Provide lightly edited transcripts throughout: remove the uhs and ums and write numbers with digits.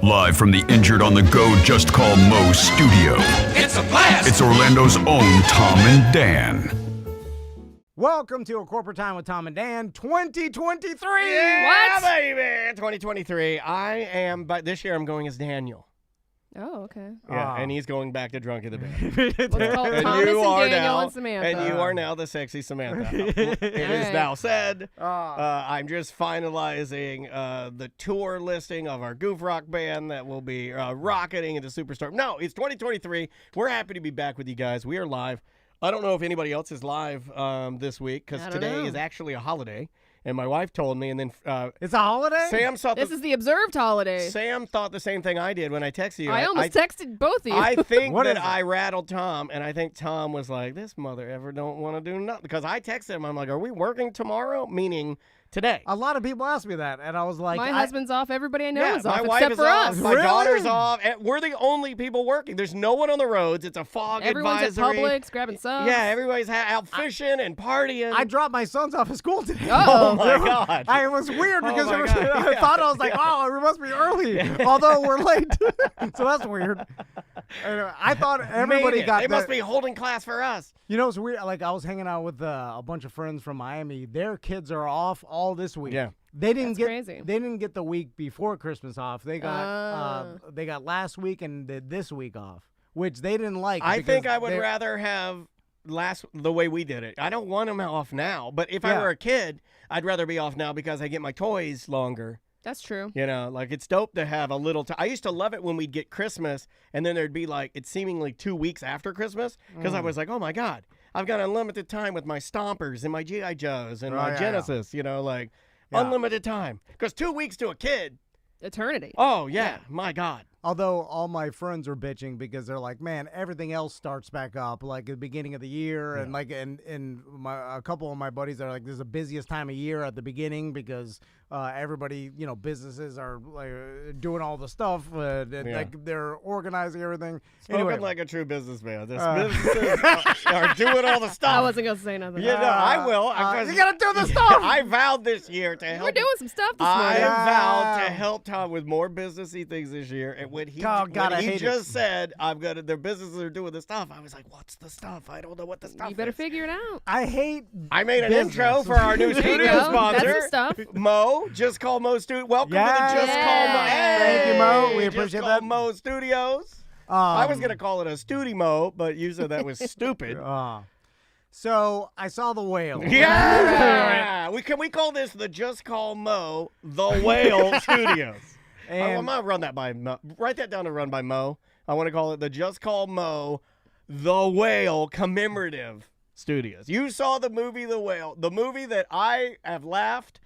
Live from the Injured on the Go Just Call Mo studio. It's a blast! It's Orlando's own Tom and Dan. Welcome to A Corporate Time with Tom and Dan 2023. Yeah, baby! 2023. I am, but this year I'm going as Daniel. Oh, okay. Yeah, and he's going back to drunk in the band. Let's call And Thomas you and are Daniel now, and Samantha. and you are now the sexy Samantha. It is right. now said. I'm just finalizing the tour listing of our Goof Rock band that will be rocketing into Superstar. No, it's 2023. We're happy to be back with you guys. We are live. I don't know if anybody else is live this week because today is actually a holiday. And my wife told me, and then It's a holiday? Sam saw This is the observed holiday. Sam thought the same thing I did when I texted you. I almost texted both of you. I think What that is it? I rattled Tom, and I think Tom was like, this mother ever don't want to do nothing. Because I texted him, I'm like, are we working tomorrow? Meaning today. A lot of people asked me that, and I was like, My husband's off. Everybody I know Yeah, is off, my wife except is for off. us. My Really? daughter's off. And we're the only people working. There's no one on the roads. It's a fog Everyone's advisory. at Publix grabbing subs. Yeah, everybody's out fishing and partying. I dropped my sons off at school today. Oh, my God. It was weird because my it was, God. I Yeah. thought I was like, oh, it must be early, although we're late. So that's weird. Anyway, I thought everybody Made it. got They must that- be holding class for us. You know, it's weird. Like, I was hanging out with a bunch of friends from Miami. Their kids are off all this week. Yeah. They didn't That's get crazy. They didn't get the week before Christmas off. They got last week and this week off, which they didn't like. I because think I would they're- rather have the way we did it. I don't want them off now, but if I Yeah. were a kid, I'd rather be off now because I get my toys longer. That's true. You know, like it's dope to have a little time. I used to love it when we'd get Christmas and then there'd be like, it's seemingly 2 weeks after Christmas because I was like, oh my God, I've got unlimited time with my Stompers and my G.I. Joes and my yeah. Genesis, you know, like Yeah. unlimited time. Because 2 weeks to a kid, Eternity. oh yeah, my God. Although all my friends are bitching because they're like, man, everything else starts back up like at the beginning of the year, and like, and a couple of my buddies are like, this is the busiest time of year at the beginning because everybody, you know, businesses are like doing all the stuff, and like they're organizing everything. Spoken Anyway, like a true businessman. This businesses are doing all the stuff. I wasn't going to say nothing. Yeah, no, I will. you gotta do the stuff. I vowed this year to help. We're doing some stuff this I morning. vowed to help Tom with more businessy things this year. And when he, Oh, God, I when he hate just said, "I'm gonna," their businesses are doing the stuff. I was like, "What's the stuff? I don't know what the stuff." You better is. figure it out. I hate. I made an business. intro for our new There you studio go. sponsor, That's the stuff. Mo. Just call Mo Studio. Welcome to the Just Yeah. Call Mo. Thank you, Mo. We Just appreciate Call that. Mo Studios. I was gonna call it a Studimo, but you said that was stupid. So I saw the whale. Yeah, can we call this the Just Call Mo the Whale Studios? I'm gonna run that by Mo. Write that down and run by Mo. I want to call it the Just Call Mo the Whale Commemorative Studios. You saw the movie The Whale, the movie that I have laughed.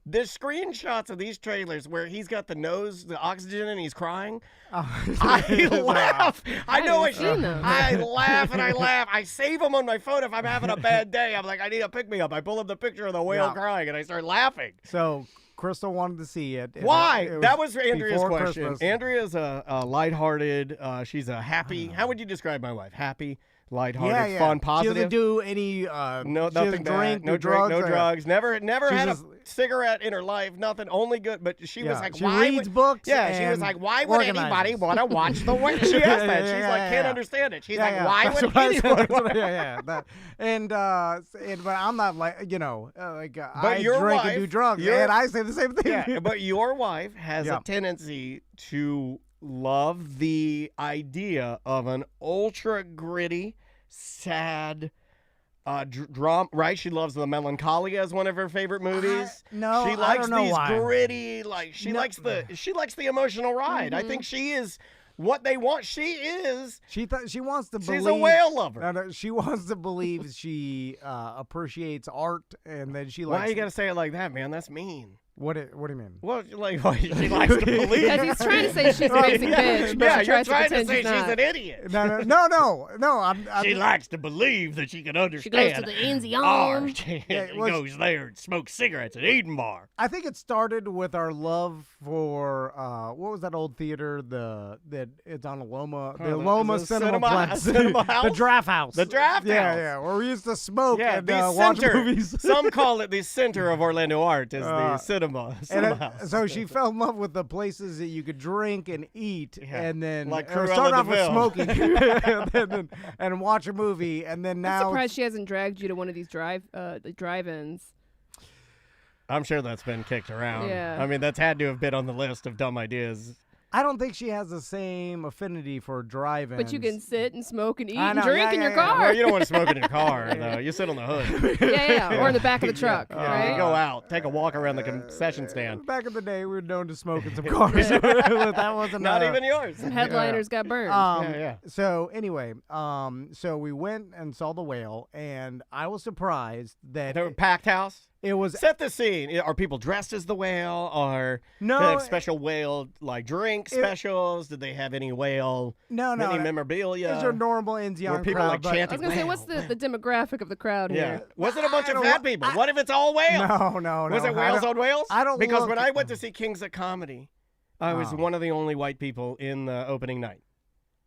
The screenshots of these trailers where he's got the nose, the oxygen, and he's crying. I laugh. I know it. seen those. I laugh and I laugh. I save them on my phone if I'm having a bad day. I'm like, I need a pick me up. I pull up the picture of the whale crying and I start laughing. So Crystal wanted to see it. Why? It was That was Andrea's before question. Christmas. Andrea's a lighthearted. She's a happy. How would you describe my wife? Happy, lighthearted, fun, She positive. doesn't do any. No, she nothing doesn't bad. drink, No do drink, drugs. no drugs. Never She's had a just- cigarette in her life. Nothing. Only good. But she was like, she why reads would, books. Yeah, she was and like, why would anybody organizes. want to watch the whale? She asked that. She's like, can't understand it. She's like, why That's would what I said. anyone? That's what- want yeah. That, but I'm not like But I your drink wife- and do drugs, your- and I say the same thing. Yeah, but your wife has Yeah. a tendency to love the idea of an ultra gritty, sad drama, right? She loves the Melancholia as one of her favorite movies. no, she I likes don't know these why. gritty, like she No. likes the emotional ride. I think she is what they want. She wants to believe she's a whale lover. No, she wants to believe she appreciates art, and then she Why likes. you gotta say it like that, man? That's mean. What do you mean? Well, like she likes to believe. Because he's trying to say she's a basic bitch, but Yeah, she you're tries trying to to pretend say she's she's not. an idiot. No. She likes to believe that she can She understand goes to the ends of art. yarn. She well, goes there and smokes cigarettes at Eden Bar. I think it started with our love for what was that old theater? That it's on Loma, the Loma the Cinemaplex, cinema house? the Draft House. The Draft yeah, House. Yeah, where we used to smoke Yeah, and the watch center. movies. Some call it the center of Orlando art is the cinema And house. so she fell in love with the places that you could drink and eat, Yeah. and then Like or Cruella start off de with Vil. smoking, and watch a movie, and then I'm now surprised she hasn't dragged you to one of these drive-ins. I'm sure that's been kicked around. Yeah. I mean, that's had to have been on the list of dumb ideas. I don't think she has the same affinity for drive-ins. But you can sit and smoke and eat I and know, drink yeah, in your yeah, yeah. car. Well, you don't want to smoke in your car, though. You sit on the hood. yeah, or in the back of the truck, You right? go out, take a walk around the concession stand. Back in the day, we were known to smoke in some cars. That wasn't Not even yours. Headliners got burned. Yeah. So anyway, so we went and saw the whale, and I was surprised that They were packed house. it was Set the scene. Are people dressed as the whale? Or No, do they have special whale like drink specials? Did they have any whale no. mini memorabilia? It's your normal Indian Were people crowd, like but- I chanting? was gonna say, whale, what's whale? the demographic of the crowd Yeah. here? Was it a bunch I of don't fat wa- people? What if it's all whales? No. Was it I whales don't- on whales? I don't Because look- when I went to see Kings of Comedy, I was Oh. one of the only white people in the opening night.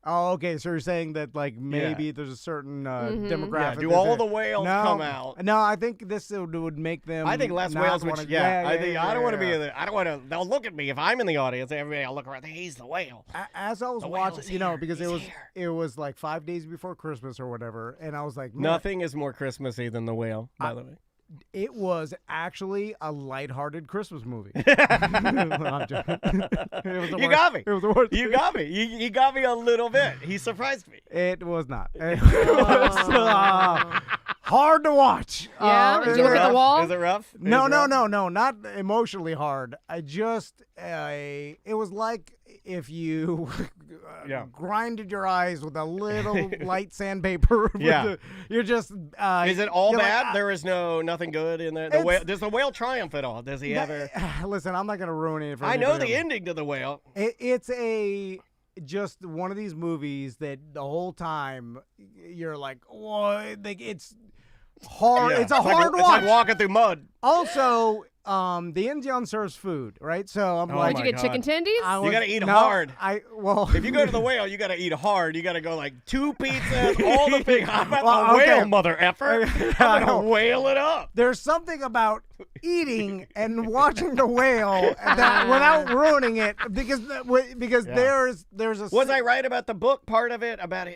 Oh, okay. So you're saying that like maybe there's a certain demographic. Yeah, do that's all it. the whales no, come out? No, I think this would make them. I think less not whales wanna, would. Yeah, I think yeah, I don't want to be. yeah. I don't want to. They'll look at me if I'm in the audience. Everybody, I'll look around. He's the whale. As I was The whale's watching, here. because He's it was here. it was like 5 days before Christmas or whatever, and I was like, man, Nothing is more Christmassy than the whale. By the way, it was actually a lighthearted Christmas movie. I'm joking. It was the You worst. got me. It was the worst. You got me. You got me a little bit. He surprised me. It was not. It was hard to watch. Yeah? Did you look at the Rough? wall? Is it rough? No, Is it no, rough? no, not emotionally hard. I just, it was like if you Yeah. grinded your eyes with a little light sandpaper. with Yeah. you're just. Is it all you're like, bad? There is nothing good in there. The whale, does the whale triumph at all? Does he ever? Listen, I'm not gonna ruin it. For I know anybody the else. ending to the whale. It's just one of these movies that the whole time you're like, what? Like it's hard. Yeah. It's a like hard It's watch. like walking through mud. Also, the Indian serves food, right? So I'm Oh like, Did my you get chicken God. tendies? I You was- gotta eat no, hard. Well, If you go to the whale, you gotta eat hard. You gotta go like 2 pizzas, all the things. I'm at Well, the okay. whale, mother effer. I I'm know. gonna whale it up. there's something about eating and watching the whale that without ruining it because Yeah. there's a Was I right about the book part of it about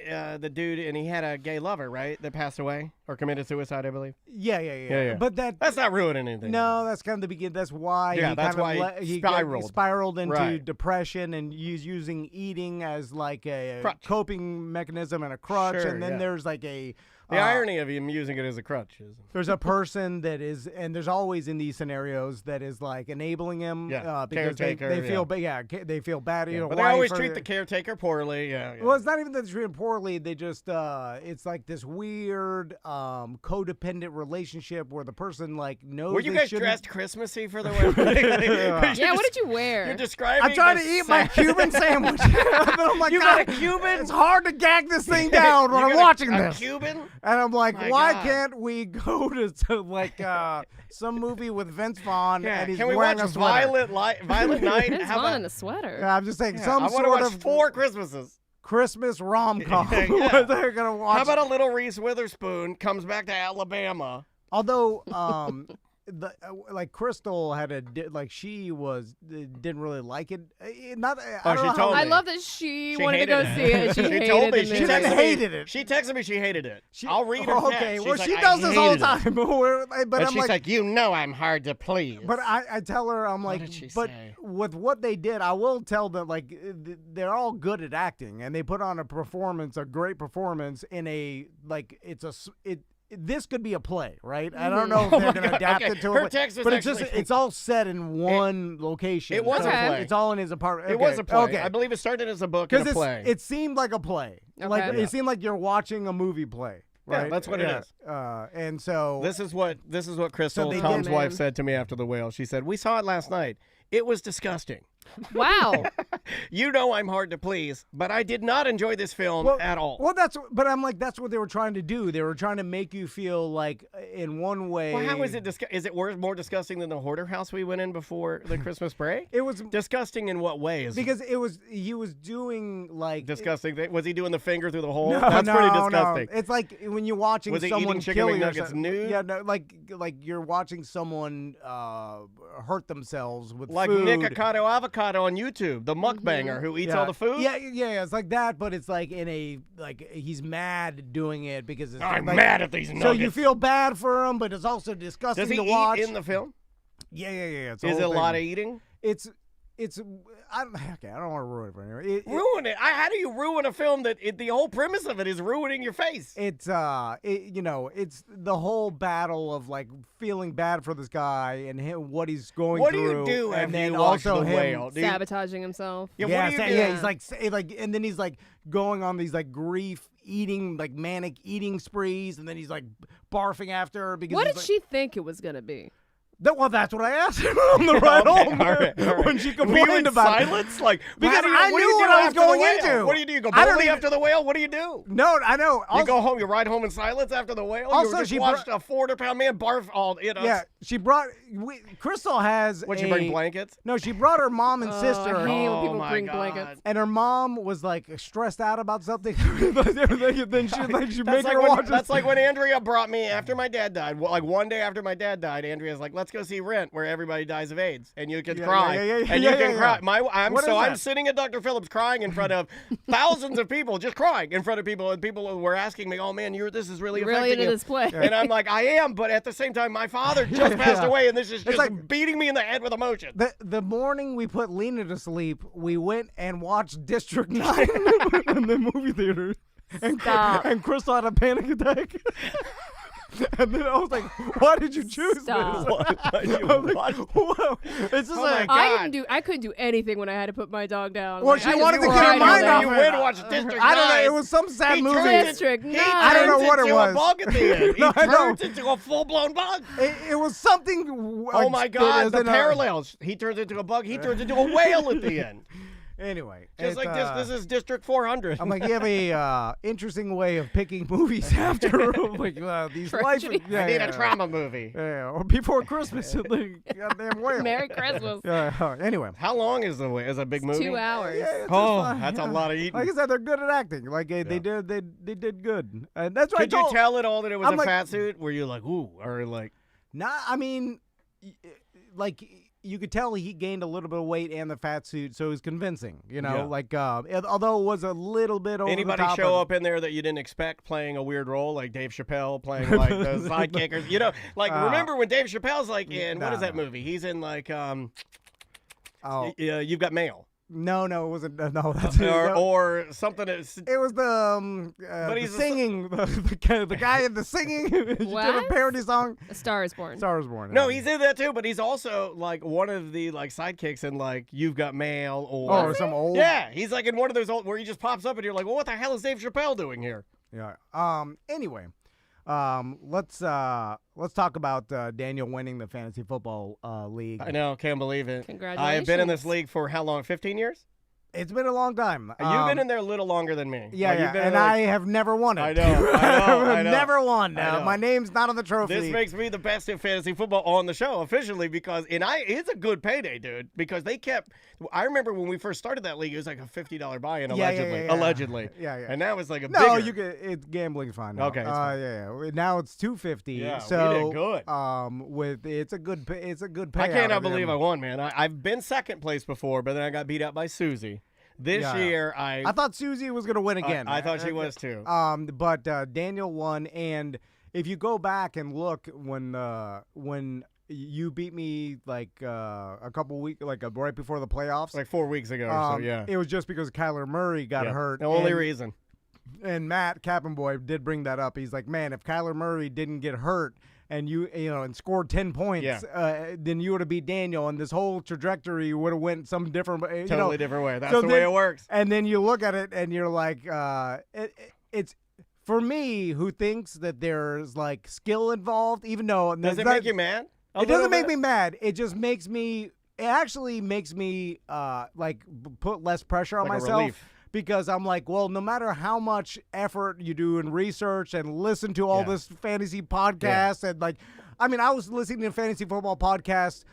the dude and he had a gay lover, right? That passed away or committed suicide, I believe. yeah. But That's not ruining anything. no, that's kind of the beginning. That's why Yeah, he that's kind why of he he spiraled. spiraled into Right. depression, and he's using eating as like a Crutch. coping mechanism and a crutch. Sure, and then yeah. there's like a The irony of him using it as a crutch is. there's a person that is, and there's always in these scenarios that is like enabling him, Yeah, because caretaker, they feel, yeah. they feel bad. Yeah, Or but they wife always or treat the caretaker poorly. Yeah. Well, it's not even that they treat him poorly. They just, it's like this weird, codependent relationship where the person like knows. Were you they guys shouldn't- dressed Christmassy for the wedding? Yeah, what did you wear? You're describing. I'm trying to the eat my sad- Cuban sandwich. I'm like, You got a "God, Cuban? It's hard to gag this thing down when You I'm got watching a this. Cuban? And I'm like, My why God. can't we go to like some movie with Vince Vaughn Yeah. and he's Can we wearing watch a sweater? Violent Night? Vince How Vaughn about? in a sweater. Yeah, I'm just saying Yeah, some I want to sort watch of 4 Christmases. Christmas rom-com Yeah. where they're gonna watch. How about a little Reese Witherspoon comes back to Alabama? Although, like Crystal had she didn't really like it. Not. I Oh, don't she know told I me. love that she She wanted to go hated see it. it. She, She hated told me the she movie. didn't texted hate me. it. She texted me she hated it. I'll read her Okay, text. well, She's she like, does "I this all the hated it." time. But And I'm she's like, like, you know I'm hard to please. but I tell her, I'm like, did she but say? with what they did, I will tell them, like, they're all good at acting, and they put on a great performance in a, like, this could be a play, right? I don't know if Oh they're my going to God, adapt okay. it to Her a play, text was but it's actually- it's all set in one location. It was a So play. It's all in his apartment. It was a play. Okay. I believe it started as a book and Because a play. it seemed like a play. Like Okay. it seemed like you're watching a movie play. Yeah, Right? that's what it is. And so This is what Crystal, they Tom's did- wife, said to me after the whale. She said, "We saw it last night. It was disgusting. Wow. You know I'm hard to please, but I did not enjoy this film at all. Well, but I'm like, that's what they were trying to do. They were trying to make you feel like, in one way. Well, how is it? Is it more disgusting than the hoarder house we went in before the Christmas break? It was disgusting in what way? Because he was doing like disgusting. Was he doing the finger through the hole? No, That's pretty no. disgusting. It's like when you're watching Was he someone eating chicken kill McNuggets yourself. nude? Yeah, no, like you're watching someone hurt themselves with like food. Nick Avocado on YouTube, the mukbanger who eats all the food. Yeah, it's like that, but it's like in a he's mad doing it because it's I'm like, mad at these nuggets. So you feel bad for him, but it's also disgusting Does he to watch. eat in the film? Yeah. It's Is it a lot of eating? It's I don't want to ruin it for anyone. Ruin it. How do you ruin a film that the whole premise of it is ruining your face? It's it's the whole battle of like feeling bad for this guy and him, what he's going what through. What do you do and then you watch also The Whale? Sabotaging himself. Yeah, what do you do? Yeah, he's like, and then he's like going on these like grief eating, like manic eating sprees, and then he's like barfing after her because. What did like, she think it was gonna be? Well, that's what I asked her on the ride home. All right. When she Were you complained in about silence? Like, because what I do you knew do what I was after going the whale? into. What do you do? You go I don't boldly even- after the whale? What do you do? No, I know. You go home, you ride home in silence after the whale? Also, you just she watched a 400-pound man barf all in us. Yeah, she brought. Crystal has. What, she bring blankets? No, she brought her mom and sister. I hate when people my bring God. blankets. And her mom was like stressed out about something. Then she made her watch. That's like when Andrea brought me after my dad died. Like one day after my dad died, Andrea's like, "Let's go see Rent, where everybody dies of AIDS, and you can cry, and you can cry." I'm sitting at Dr. Phillips crying in front of thousands of people, just crying in front of people, and people were asking me, "Oh man, this is really Really affecting into you." this play. And I'm like, "I am," but at the same time, my father just passed away, and this is just like beating me in the head with emotion. The morning we put Lena to sleep, we went and watched District 9 in the movie theater. And Crystal had a panic attack. And then I was like, "Why did you choose Stop. this?" Whoa. It's just like I couldn't do anything when I had to put my dog down. Well, Like, she I just wanted to get her cried all mind day. off You it. went to watch District 9. I don't know. It was some sad He movie. turned District He 9. I don't know turns what it into was. a bug at the end. No, I He know. turns into a full-blown bug. It was something. Oh my God, the parallels. He turns into a bug. He turns into a whale at the end. Anyway, Just like this is District 400. I'm like, you have a interesting way of picking movies after like these life. Tragedy. Yeah, I need yeah, a trauma movie. Yeah, or before Christmas, the goddamn whale. Merry Christmas. Yeah. Anyway. How long is the Is a big movie? 2 hours. Yeah, it's Oh, just fine, that's a yeah. lot of eating. Like I said, they're good at acting. Like they did good. And that's what Could I you told. tell it all that it was I'm a like- fat suit? Were you like, ooh, or like? Nah, I mean, like you could tell he gained a little bit of weight and the fat suit, so it was convincing. You know, Yeah. like although it was a little bit over Anybody the top show of, up in there that you didn't expect playing a weird role, like Dave Chappelle playing like the sidekickers? You know, like remember when Dave Chappelle's like in what is that movie? He's in like Oh You've Got Mail. no, it wasn't. No, that's or something. That's, It was the the he's a- singing, the guy in the singing. He did a What? parody song. A Star is Born. Star was Born. no, he's in that too, but he's also like one of the like sidekicks in like You've Got Mail or or some old. yeah, he's like in one of those old where he just pops up and you're like, well, what the hell is Dave Chappelle doing here? Yeah. Anyway, let's talk about Daniel winning the fantasy football league. I know, can't believe it. Congratulations. I have been in this league for how long? 15 years? It's been a long time. You've been in there a little longer than me. Yeah, Like, yeah, you've been and in, I like- have never won it. I know. Never won. I know. My name's not on the trophy. This makes me the best in fantasy football on the show officially because it's a good payday, dude. Because they kept. I remember when we first started that league, it was like a $50 buy-in allegedly. Yeah. Allegedly. Yeah. And now it's like a No, bigger. you can. It's gambling's fine. Now. Okay, it's fine. Yeah. Now it's $250. Yeah, we so did good. with it's a good payout. I cannot with believe him. I won, man. I've been second place before, but then I got beat out by Susie. This Yeah. year, I thought Susie was gonna win again. I thought she was too. But Daniel won, and if you go back and look when you beat me like a couple weeks, like right before the playoffs, Like 4 weeks ago or so, yeah. it was just because Kyler Murray got Yeah. hurt. The only and, reason. And Matt Cappenboy did bring that up. He's like, man, if Kyler Murray didn't get hurt and and scored 10 points, then you would have beat Daniel, and this whole trajectory would have went some different. Totally different way. That's so the way then- it works. And then you look at it and you're like, it's for me who thinks that there's like skill involved, even though Does it make you mad? It doesn't make me mad. It just makes me. actually makes me put less pressure on Like a myself. relief. Because I'm like, well, no matter how much effort you do in research and listen to all this fantasy podcasts and I was listening to fantasy football podcasts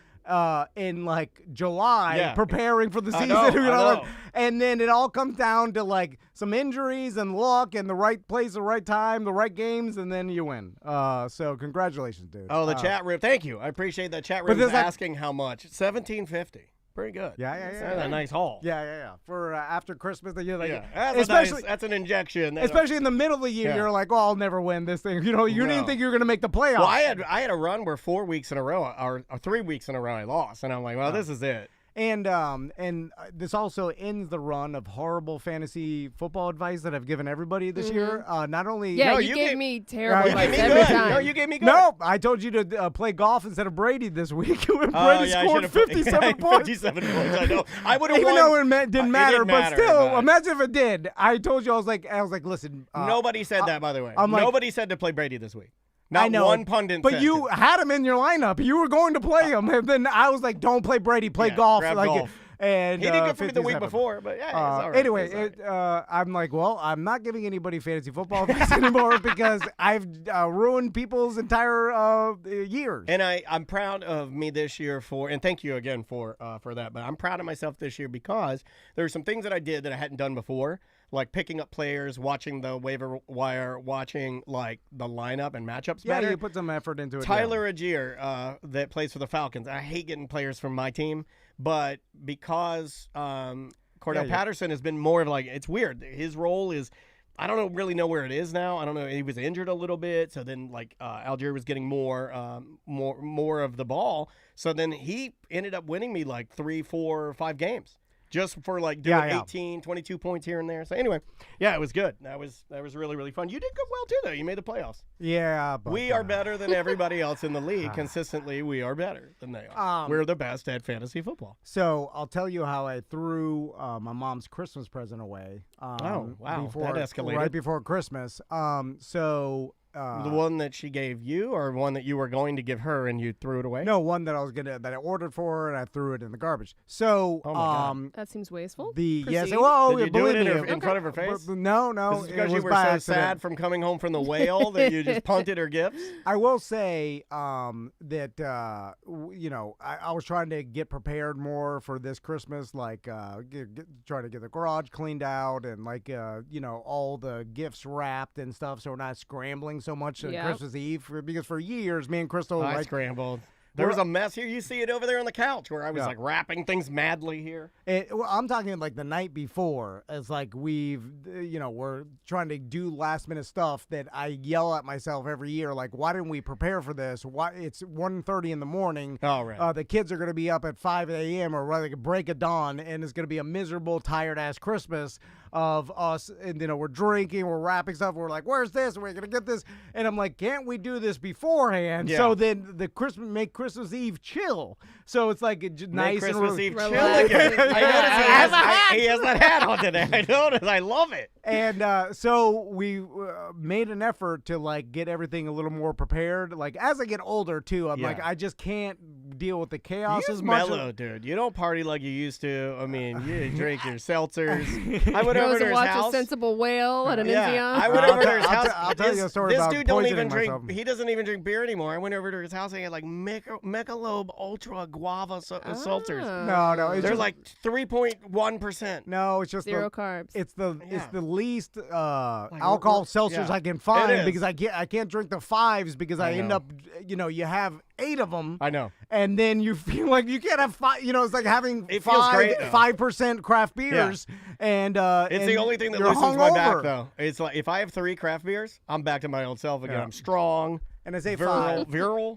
in like July, preparing for the season, I know. And then it all comes down to like some injuries and luck and the right place, the right time, the right games, and then you win. So congratulations, dude. Oh, the chat room. Thank you. I appreciate that chat room asking how much. $17.50. Pretty good. Yeah. That's a nice haul. Yeah. For after Christmas, you're like, that's an injection. Especially in the middle of the year, you're like, oh, I'll never win this thing. You didn't think you were going to make the playoffs. Well, I had a run where 4 weeks in a row, or 3 weeks in a row, I lost, and I'm like, well, this is it. And this also ends the run of horrible fantasy football advice that I've given everybody this year. Not only you gave me terrible advice me every good. time. No, you gave me good. No, I told you to play golf instead of Brady this week. Brady scored 57 points. 57 points. I know. I would have even won. though it didn't matter, but still, but imagine if it did. I told you I was like, listen. Nobody said that, by the way. Nobody said to play Brady this week. I know, one pundit but said you had him in your lineup. You were going to play him, and then I was like, "Don't play Brady, play golf." Grab golf. And he did good for me the week 57. before, but it's all right. Anyway, I'm like, well, I'm not giving anybody fantasy football advice anymore because I've ruined people's entire years. And I'm proud of me this year and thank you again for that. But I'm proud of myself this year because there are some things that I did that I hadn't done before, like picking up players, watching the waiver wire, watching like the lineup and matchups better. Yeah, you put some effort into it. Tyler Agier, that plays for the Falcons. I hate getting players from my team, but because Cordell Patterson has been more of like, it's weird. His role is, I don't really know where it is now. I don't know. He was injured a little bit, so then like Algier was getting more of the ball. So then he ended up winning me like 3, 4, 5 games. Just for like doing 18, 22 points here and there. So anyway, it was good. That was really, really fun. You did good well too, though. You made the playoffs. Yeah, but we are better than everybody else in the league. Consistently, we are better than they are. We're the best at fantasy football. So I'll tell you how I threw my mom's Christmas present away. Oh wow, that escalated right before Christmas. The one that she gave you, or one that you were going to give her and you threw it away? No, one that I ordered for her and I threw it in the garbage. So, oh my God. That seems wasteful. Did you do it in front of her face? No. This is because you were so sad from coming home from the whale that you just punted her gifts? I will say that I was trying to get prepared more for this Christmas, like trying to get the garage cleaned out and all the gifts wrapped and stuff, so we're not scrambling so much on Christmas Eve, because for years me and Crystal scrambled. There was a mess here. You see it over there on the couch where I was like wrapping things madly here. I'm talking like the night before. It's like we're trying to do last minute stuff that I yell at myself every year. Like, why didn't we prepare for this? Why it's 1:30 in the morning. Oh, right. The kids are going to be up at 5 a.m. or like a break of dawn, and it's going to be a miserable, tired ass Christmas of us. And we're drinking, we're wrapping stuff. We're like, where's this? We're going to get this. And I'm like, can't we do this beforehand? Yeah. So then make Christmas Eve chill. So it's like nice Christmas and Eve chill again. He has that hat on today. I noticed. I love it. And so we made an effort to get everything a little more prepared. Like as I get older too, I'm like, I just can't deal with the chaos as much. Mellow, dude. You don't party like you used to. I mean, you drink your seltzers. I went over to his watch house. A sensible whale at an Enzion. I went over to his house. I'll tell you a story this about dude don't even myself. drink. He doesn't even drink beer anymore. I went over to his house and he had like Michelob Ultra Guava seltzers. No, they're like 3.1%. No, it's just zero carbs. It's the least alcohol seltzers I can find, because I can't drink the 5s because I end up you have 8 of them. I know. And then you feel like you can't have 5. It's like having 5% craft beers, and it's the only thing that loosens my back though. It's like if I have 3 craft beers, I'm back to my old self again. I'm strong. And I say virile, 5.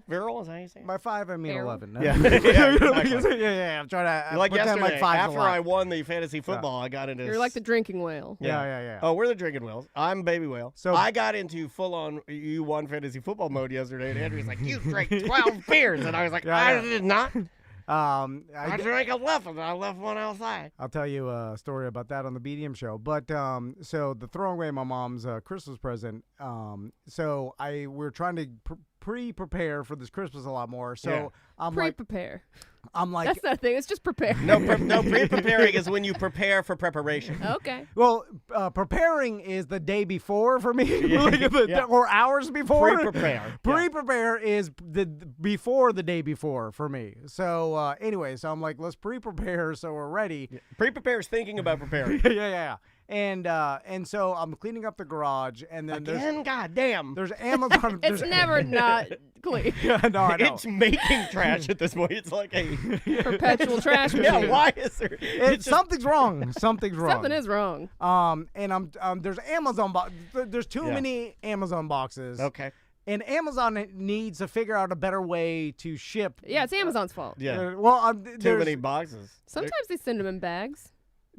Virile is how you say it? By 5, I mean 11. Yeah. Exactly. Yeah. I'm trying to like pretend yesterday, like 5's after a lot. I won the fantasy football, I got into. You're like the drinking whale. Yeah. Oh, we're the drinking whales. I'm baby whale. So I got into full on you won fantasy football mode yesterday, and Andrew's like, "You drank 12 beers," and I was like, "I did not." I drank 11. I left one outside. I'll tell you a story about that on the BDM show. But so the throwing away my mom's Christmas present. So we're trying to pre-prepare for this Christmas a lot more. So I'm prepare. I'm like, That's not a thing. It's just prepare. No, pre-preparing is when you prepare for preparation. Okay. well, preparing is the day before for me, Yeah. or hours before. Pre-prepare. Pre-prepare is before the day before for me. So anyway, so I'm like, let's pre-prepare so we're ready. Yeah. Pre-prepare is thinking about preparing. yeah. And so I'm cleaning up the garage, and then Again, goddamn. there's Amazon. It's never not clean. no, I know. It's making trash at this point. It's like a Perpetual trash machine. yeah. Why is there? It's just, Something's wrong. Something's wrong. Something is wrong. And there's Amazon there's too many Amazon boxes. okay. And Amazon needs to figure out a better way to ship. Yeah, it's Amazon's fault. Yeah. Too Too many boxes. Sometimes they send them in bags.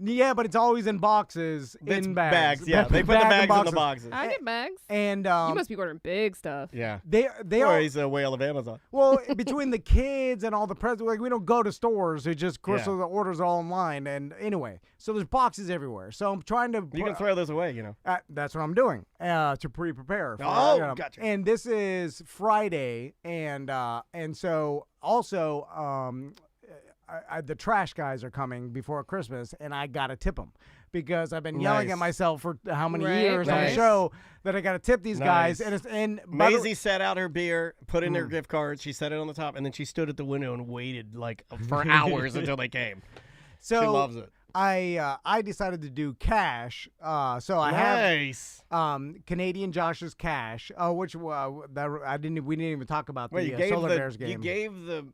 Yeah, but it's always in boxes, It's in bags. Yeah, they put the bags in the boxes. I get bags. And You must be ordering big stuff. Yeah. they Or are he's a whale of Amazon. well between the kids and all the presents. Like we don't go to stores. It just of course Yeah. the orders are all online. And anyway, so there's boxes everywhere. So I'm trying to. You can throw this away, That's what I'm doing to pre-prepare. For, Oh, gotcha. And this is Friday, and so also the trash guys are coming before Christmas, and I gotta tip them because I've been yelling Nice. at myself for how many Right, years on the right. show that I gotta tip these guys. Nice. And by the- Maisie set out her beer, put in her gift card. She set it on the top, and then she stood at the window and waited like for hours until they came. so She loves it. I decided to do cash. So I Nice. have Canadian Josh's cash, which we didn't even talk about Wait, the you gave Solar the Bears game. you gave the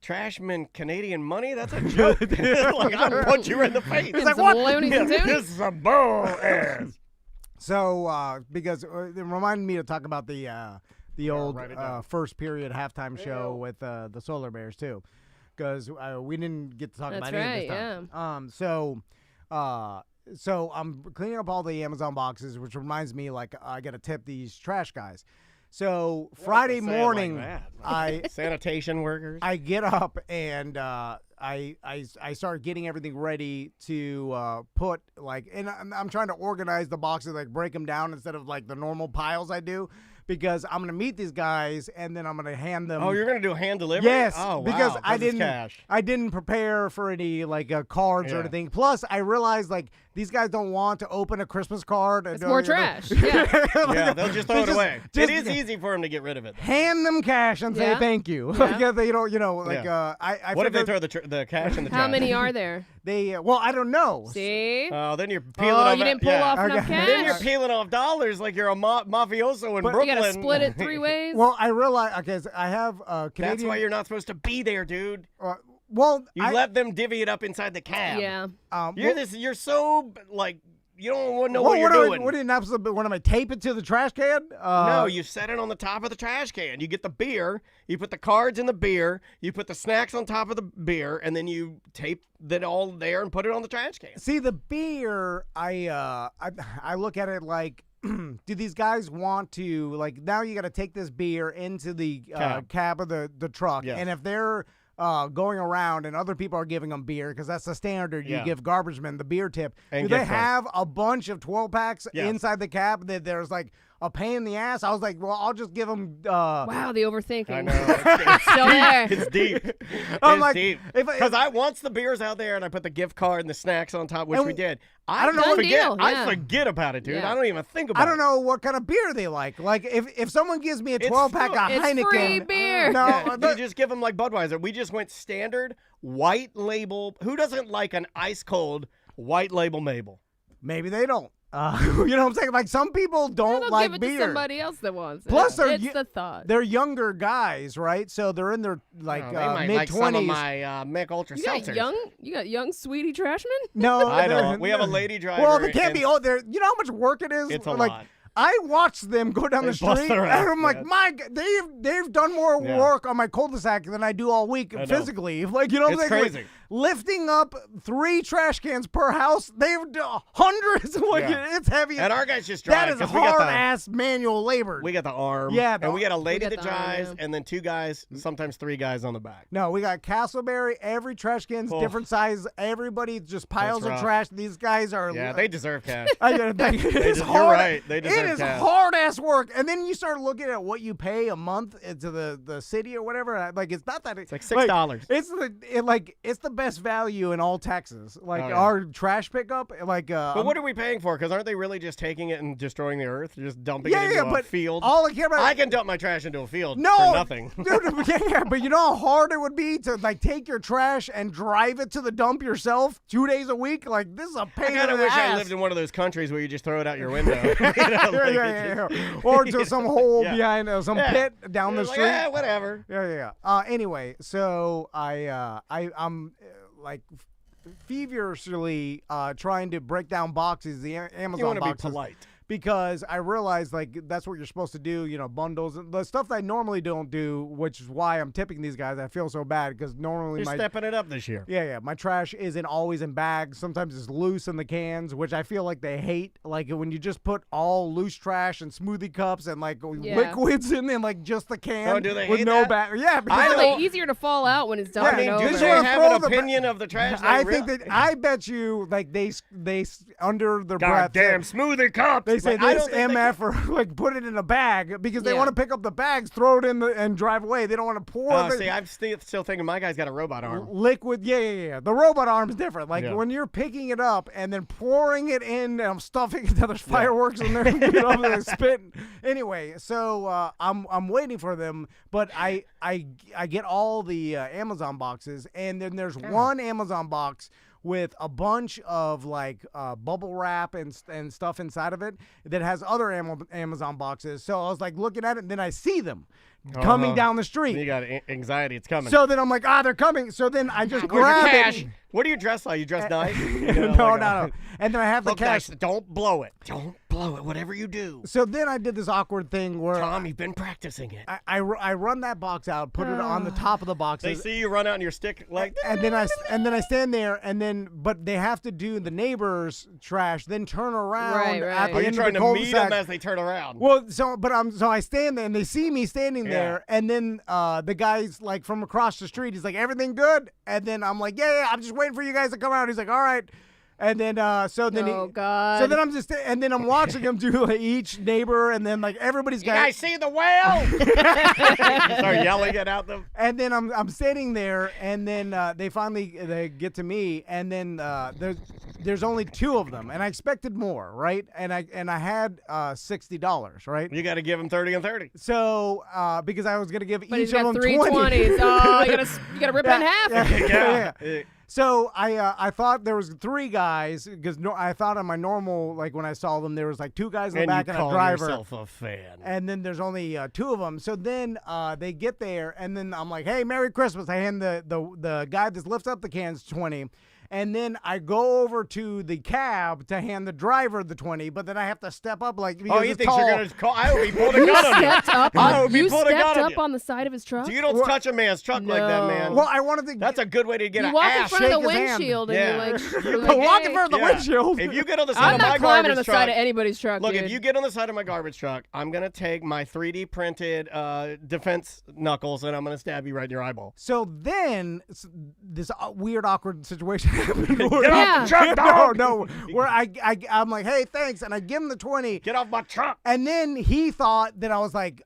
trashman Canadian money? That's a joke. Like I'll punch you in the face. And like, some what? Looney Yeah, Tunes? this is a bull ass. So, because it reminded me to talk about the old write it down. first period halftime show with the Solar Bears too, because we didn't get to talk That's about any of this right, time. So I'm cleaning up all the Amazon boxes, which reminds me, like I got to tip these trash guys. So Friday Say it like morning, that. Sanitation workers. I get up and I start getting everything ready to put and I'm trying to organize the boxes, like break them down instead of like the normal piles I do, because I'm gonna meet these guys and then I'm gonna hand them. Oh, you're gonna do hand delivery? Yes, Oh, wow. because I it's didn't. Cash. I didn't prepare for any like cards or Yeah. anything. Plus, I realized like these guys don't want to open a Christmas card. It's more trash. Yeah. Yeah, they'll just throw it away. just- It is easy for them to get rid of it. Hand them cash and say Yeah. thank you. Yeah. Because they don't, Yeah. I What if they figured throw the cash in the trash? How many are there? they well, I don't know. See? Oh, then you're peeling Oh, off. you didn't pull yeah. off enough Okay. Then you're cash? peeling off dollars like you're a mafioso in But- Brooklyn. You gotta split it 3 ways? Well, I realize. Okay, so I have Canadian. That's why you're not supposed to be there, dude. Well, You let them divvy it up inside the cab. Yeah. You're so like you don't want to know Well, what you're doing. What did what am I tape it to the trash can? No, you set it on the top of the trash can. You get the beer, you put the cards in the beer, you put the snacks on top of the beer, and then you tape that all there and put it on the trash can. See, the beer, I look at it like, do these guys want to, like, now you got to take this beer into the cab of the truck, Yes. and if they're going around and other people are giving them beer, because that's the standard, you Yeah. give garbage men the beer tip. And Do they gift card. have a bunch of 12 packs Yes. inside the cab that there's like a pain in the ass? I was like, well, I'll just give them. Wow, the overthinking. I know. It's Still there. It's deep. I'm It's like, deep. if Because once the beer's out there and I put the gift card and the snacks on top, which And we did, I don't know- Done forget. deal, I yeah. forget about it, dude. Yeah. I don't even think about it. I don't know what kind of beer they like. Like, if someone gives me a 12 pack of It's Heineken, free beer. No, Yeah, you just give them like Budweiser. We just went standard white label. Who doesn't like an ice cold white label Mabel? maybe they don't. You know what I'm saying? Like, some people don't They'll like give it beer. to somebody else that wants it. Plus, they're it's y- the thought. They're younger guys, right? So they're in their like Oh, they might like some of mid-20s. my Mick Ultra You got seltzers. young sweetie trashman? No, I they're- don't. We have a lady driver. Well, they can't and be. Oh, they're. You know how much work it is. It's a like, lot. I watch them go down They the bust street, their and ass, I'm like, man. my God, they've done more Yeah. work on my cul-de-sac than I do all week I know. physically. Like, you know what I'm It's saying? Like, crazy. lifting up 3 trash cans per house, they've done hundreds. Like, Yeah. it's heavy. And our guys just drive. That is 'cause we got hard the- ass manual labor. We got the arm. Yeah, and we got a lady got that the arm, drives, yeah. and then 2 guys, sometimes 3 guys on the back. No, we got Castleberry. Every trash can's Oh. different size. Everybody just piles of rough. trash. These guys are. Yeah, they deserve cash. It's You're hard. right. They deserve It is hard ass work. And then you start looking at what you pay a month to the city or whatever. Like it's not that. It's like $6. It's the best value in all Texas. Like our trash pickup. Like. But what are we paying for? Because aren't they really just taking it and destroying the earth, just dumping it into a field? All I care about. I can dump my trash into a field for nothing. Dude, but you know how hard it would be to like take your trash and drive it to the dump yourself 2 days a week. Like this is a pain in the ass. I kind of wish I lived in one of those countries where you just throw it out your window. Or to some hole behind some pit down the street. Yeah, whatever. Yeah. Anyway, so I'm like feverishly trying to break down boxes, the Amazon you want to boxes. be polite. Because I realized, like, that's what you're supposed to do, bundles. The stuff that I normally don't do, which is why I'm tipping these guys. I feel so bad because normally You're stepping it up this year. Yeah. My trash isn't always in bags. Sometimes it's loose in the cans, which I feel like they hate. Like, when you just put all loose trash and smoothie cups and, like, liquids in like, just the can. Oh, do they with hate no that? bag. Yeah. Probably easier to fall out when it's done. I mean, do they have an opinion of the trash? I bet you, like, they under their breath. Goddamn smoothie cups. They say this MF or like put it in a bag because they want to pick up the bags, throw it in and drive away. They don't want to pour. See, I'm still thinking my guy's got a robot arm. Liquid, yeah. The robot arm's different. Like when you're picking it up and then pouring it in, and I'm stuffing it. There's fireworks in there. They're spitting. Anyway, so I'm waiting for them, but I get all the Amazon boxes, and then there's one Amazon box with a bunch of like bubble wrap and stuff inside of it that has other Amazon boxes. So I was like looking at it, and then I see them coming down the street. You got anxiety. It's coming. So then I'm like, they're coming. So then I just grab it. What do you dress like? You dress nice? No. And then I have the cash. Nice. Don't blow it. Don't blow it. Whatever you do. So then I did this awkward thing where Tom, you've been practicing it. I run that box out, put it on the top of the box. They see you run out on your stick like. And then I stand there, but they have to do the neighbor's trash, then turn around. At the Are you end trying of the to meet cul-de-sac. them as they turn around? Well, so I stand there, and they see me standing there, and then the guy's like from across the street. He's like, "Everything good?" And then I'm like, "Yeah, I'm just waiting for you guys to come out." He's like, "All right." And then, God. So then I'm watching him do like, each neighbor, and then like everybody's got. You guys see the whale? Start yelling it out them. And then I'm sitting there, and then they get to me, and then there's only two of them, and I expected more, right? And I had $60, right? You got to give them 30 and 30. So because I was gonna give but each of them 3 20. 20s. Oh, you gotta rip it in half. Yeah. So I thought there was 3 guys because I thought on my normal, like when I saw them, there was like 2 guys in the back and a driver. Yourself a fan. And then there's only 2 of them. So then they get there, and then I'm like, "Hey, Merry Christmas!" I hand the guy that lifts up the cans 20. And then I go over to the cab to hand the driver the 20, but then I have to step up like because you it's think tall. you're gonna call? I would be pulling a gun on you. You stepped up on the side of his truck. You don't touch a man's truck like that, man. Well, I wanted to. That's a good way to get you an walk ass. in front of the shake his hand. windshield and you're like, walk in front of the windshield. If you get on the side I'm of my not climbing garbage on the truck, side of anybody's truck. look, dude. if you get on the side of my garbage truck, I'm gonna take my 3D printed defense knuckles and I'm gonna stab you right in your eyeball. So then this weird, awkward situation happened. Get off the truck, dog! No, where I'm like, "Hey, thanks," and I give him the 20. Get off my truck! And then he thought that I was like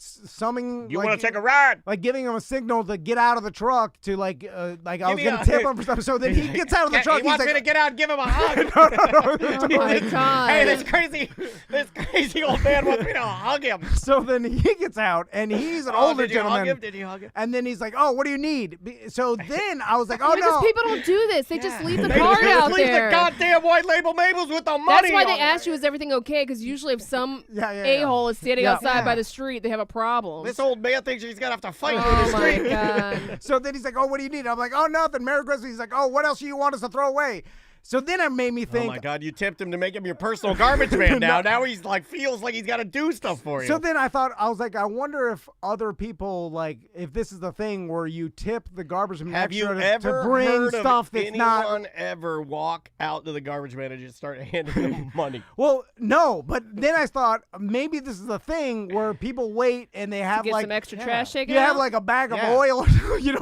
summing. You want to take a ride? Like giving him a signal to get out of the truck to like I was gonna tip him for stuff. So then he gets out of the truck. He wants he's me like, to get out and give him a hug. Oh my God. Hey, this crazy old man wants me to hug him. So then he gets out, and he's an older gentleman. Did you hug him? And then he's like, "Oh, what do you need?" So then I was like, "Oh because no." people don't do this. They just leave the They card just out leave there. the goddamn white label Mabels with the money. That's why they on ask it. you, is everything okay? Because usually if some Yeah. a-hole is standing Yeah. outside Yeah. by the street, they have a problem. This old man thinks he's gonna have to fight through Oh the my street. God. So then he's like, "Oh, what do you need?" I'm like, "Oh, nothing. Merry Christmas." He's like, "Oh, what else do you want us to throw away?" So then it made me think. Oh my God! You tipped him to make him your personal garbage man. Now he's like feels like he's got to do stuff for you. So then I was like, I wonder if other people if this is the thing where you tip the garbage man have you extra ever to bring heard stuff of that's anyone not. ever walk out to the garbage man and just start handing him money? Well, no, but then I thought maybe this is a thing where people wait and they have Get like some extra trash taken you out? have like a bag of Yeah. oil, you're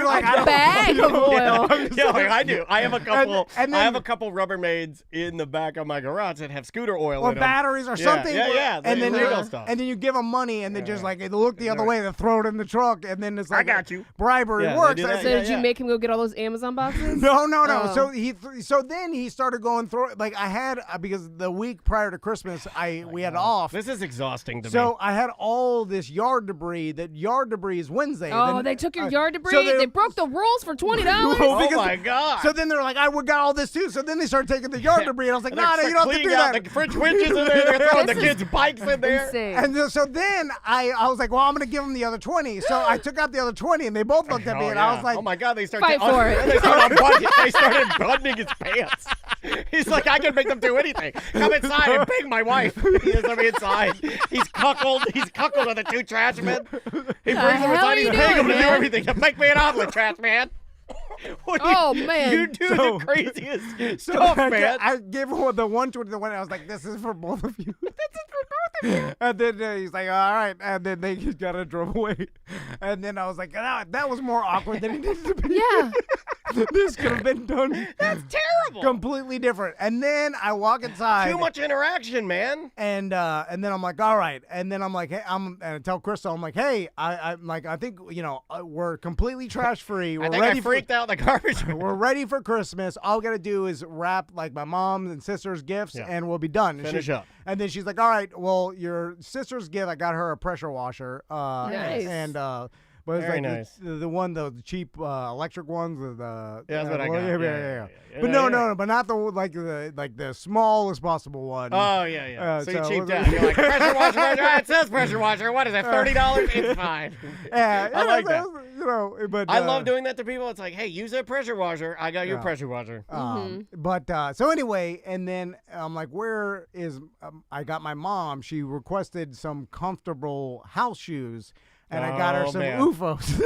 like a bag of oil. Yeah, like I do. I have a couple. And then have a couple Rubbermaids in the back of my garage that have scooter oil or in them. batteries or something. Yeah. And then illegal stuff. and then you give them money, and they just like they look the other way, they throw it in the truck, and then it's like I got you. bribery Yeah, they works. do that. So did you make him go get all those Amazon boxes? No. Oh. So then he started going through. Like I had because the week prior to Christmas, we had off. This is exhausting to me. So I had all this yard debris. That yard debris is Wednesday. Oh, Then, they took your yard debris? so They broke the rules for $20? Oh my God. So then they're like, we got all this too. So then they started taking the yard debris, and I was like, They're no, you don't have to cleaning do out that. The fridge winches in there. They're throwing the This is kids' bikes in there. Insane. And so then I was like, well, I'm going to give them the other 20. So I took out the other 20, and they both looked at me, and I was like, oh my God, they started Fight for it. They started buttoning his pants. He's like, I can make them do anything. Come inside and bang my wife. He doesn't come inside. He's cuckold with the two trash men. He brings them hell inside. are He's you paying them to doing, do man? everything. Make me an omelet, trash man. Oh, man. You do the craziest so stuff, man. I gave him the 120 to the one. I was like, this is for both of you. This is for both of you. And then he's like, all right. And then they just got to drove away. And then I was like, that was more awkward than it needed to be. Yeah. This could have been done. That's terrible. Completely different. And then I walk inside. Too much interaction, man. And then I'm like, all right. And then I'm like, hey, and I tell Crystal, I'm like, hey, I'm like, I think we're completely trash free. We're I think ready I freaked out the garbage. We're ready for Christmas. All we gotta do is wrap like my mom's and sister's gifts, and we'll be done. And Finish up. And then she's like, all right, well, your sister's gift, I got her a pressure washer. Nice. And but it's Very like nice. the cheap electric ones. That's what I got. Yeah. But no, but not the smallest possible one. Oh, yeah. So you so- cheaped out. You're like, pressure washer. It says pressure washer. What is it, $30? It's fine. Yeah, I like that. But I love doing that to people. It's like, hey, use a pressure washer. I got your pressure washer. But so anyway, and then I'm like, where is? I got my mom. She requested some comfortable house shoes. And I got her some man. UFOs.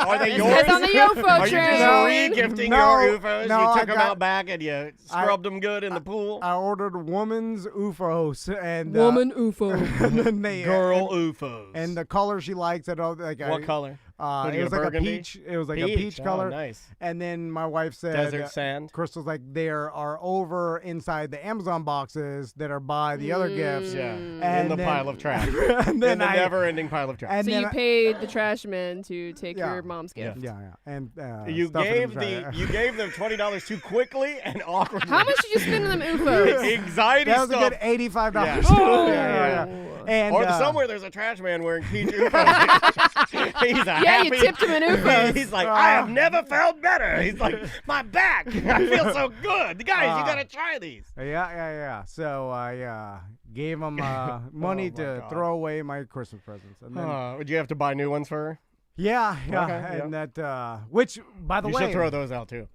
Are they This yours? guy's on the UFO Are you train. just re-gifting No, your UFOs? no, You took I them got- out back and you scrubbed them good in the pool? I ordered woman's UFOs and Woman UFO. and then they Girl UFOs. and the color she likes. And all like what color? What, it you was got like burgundy? a peach. It was like a peach color. Oh, nice. And then my wife said, Desert sand. Crystal's like, there are over inside the Amazon boxes that are by the other gifts. Yeah. And in the then- pile of trash. and then in the never-ending pile of trash. and So then you paid the trash man to take Yeah. your mom's gift. Yeah. And You stuff it in trash. you gave them $20 too quickly and awkwardly. How much did you spend on them UFOs? Anxiety That was stuff. a good $85. Yeah. Oh. Yeah. And Or somewhere there's a trash man wearing peach UFOs. He's a Yeah, happy. you tipped him in UFOs. He's like, I have never felt better. He's like, my back. I feel so good. Guys, you gotta try these. Yeah. So I gave him money Oh, my to God. throw away my Christmas presents. And then, Would you have to buy new ones for her? yeah. Okay, And that, which, by the You way, should throw those out too.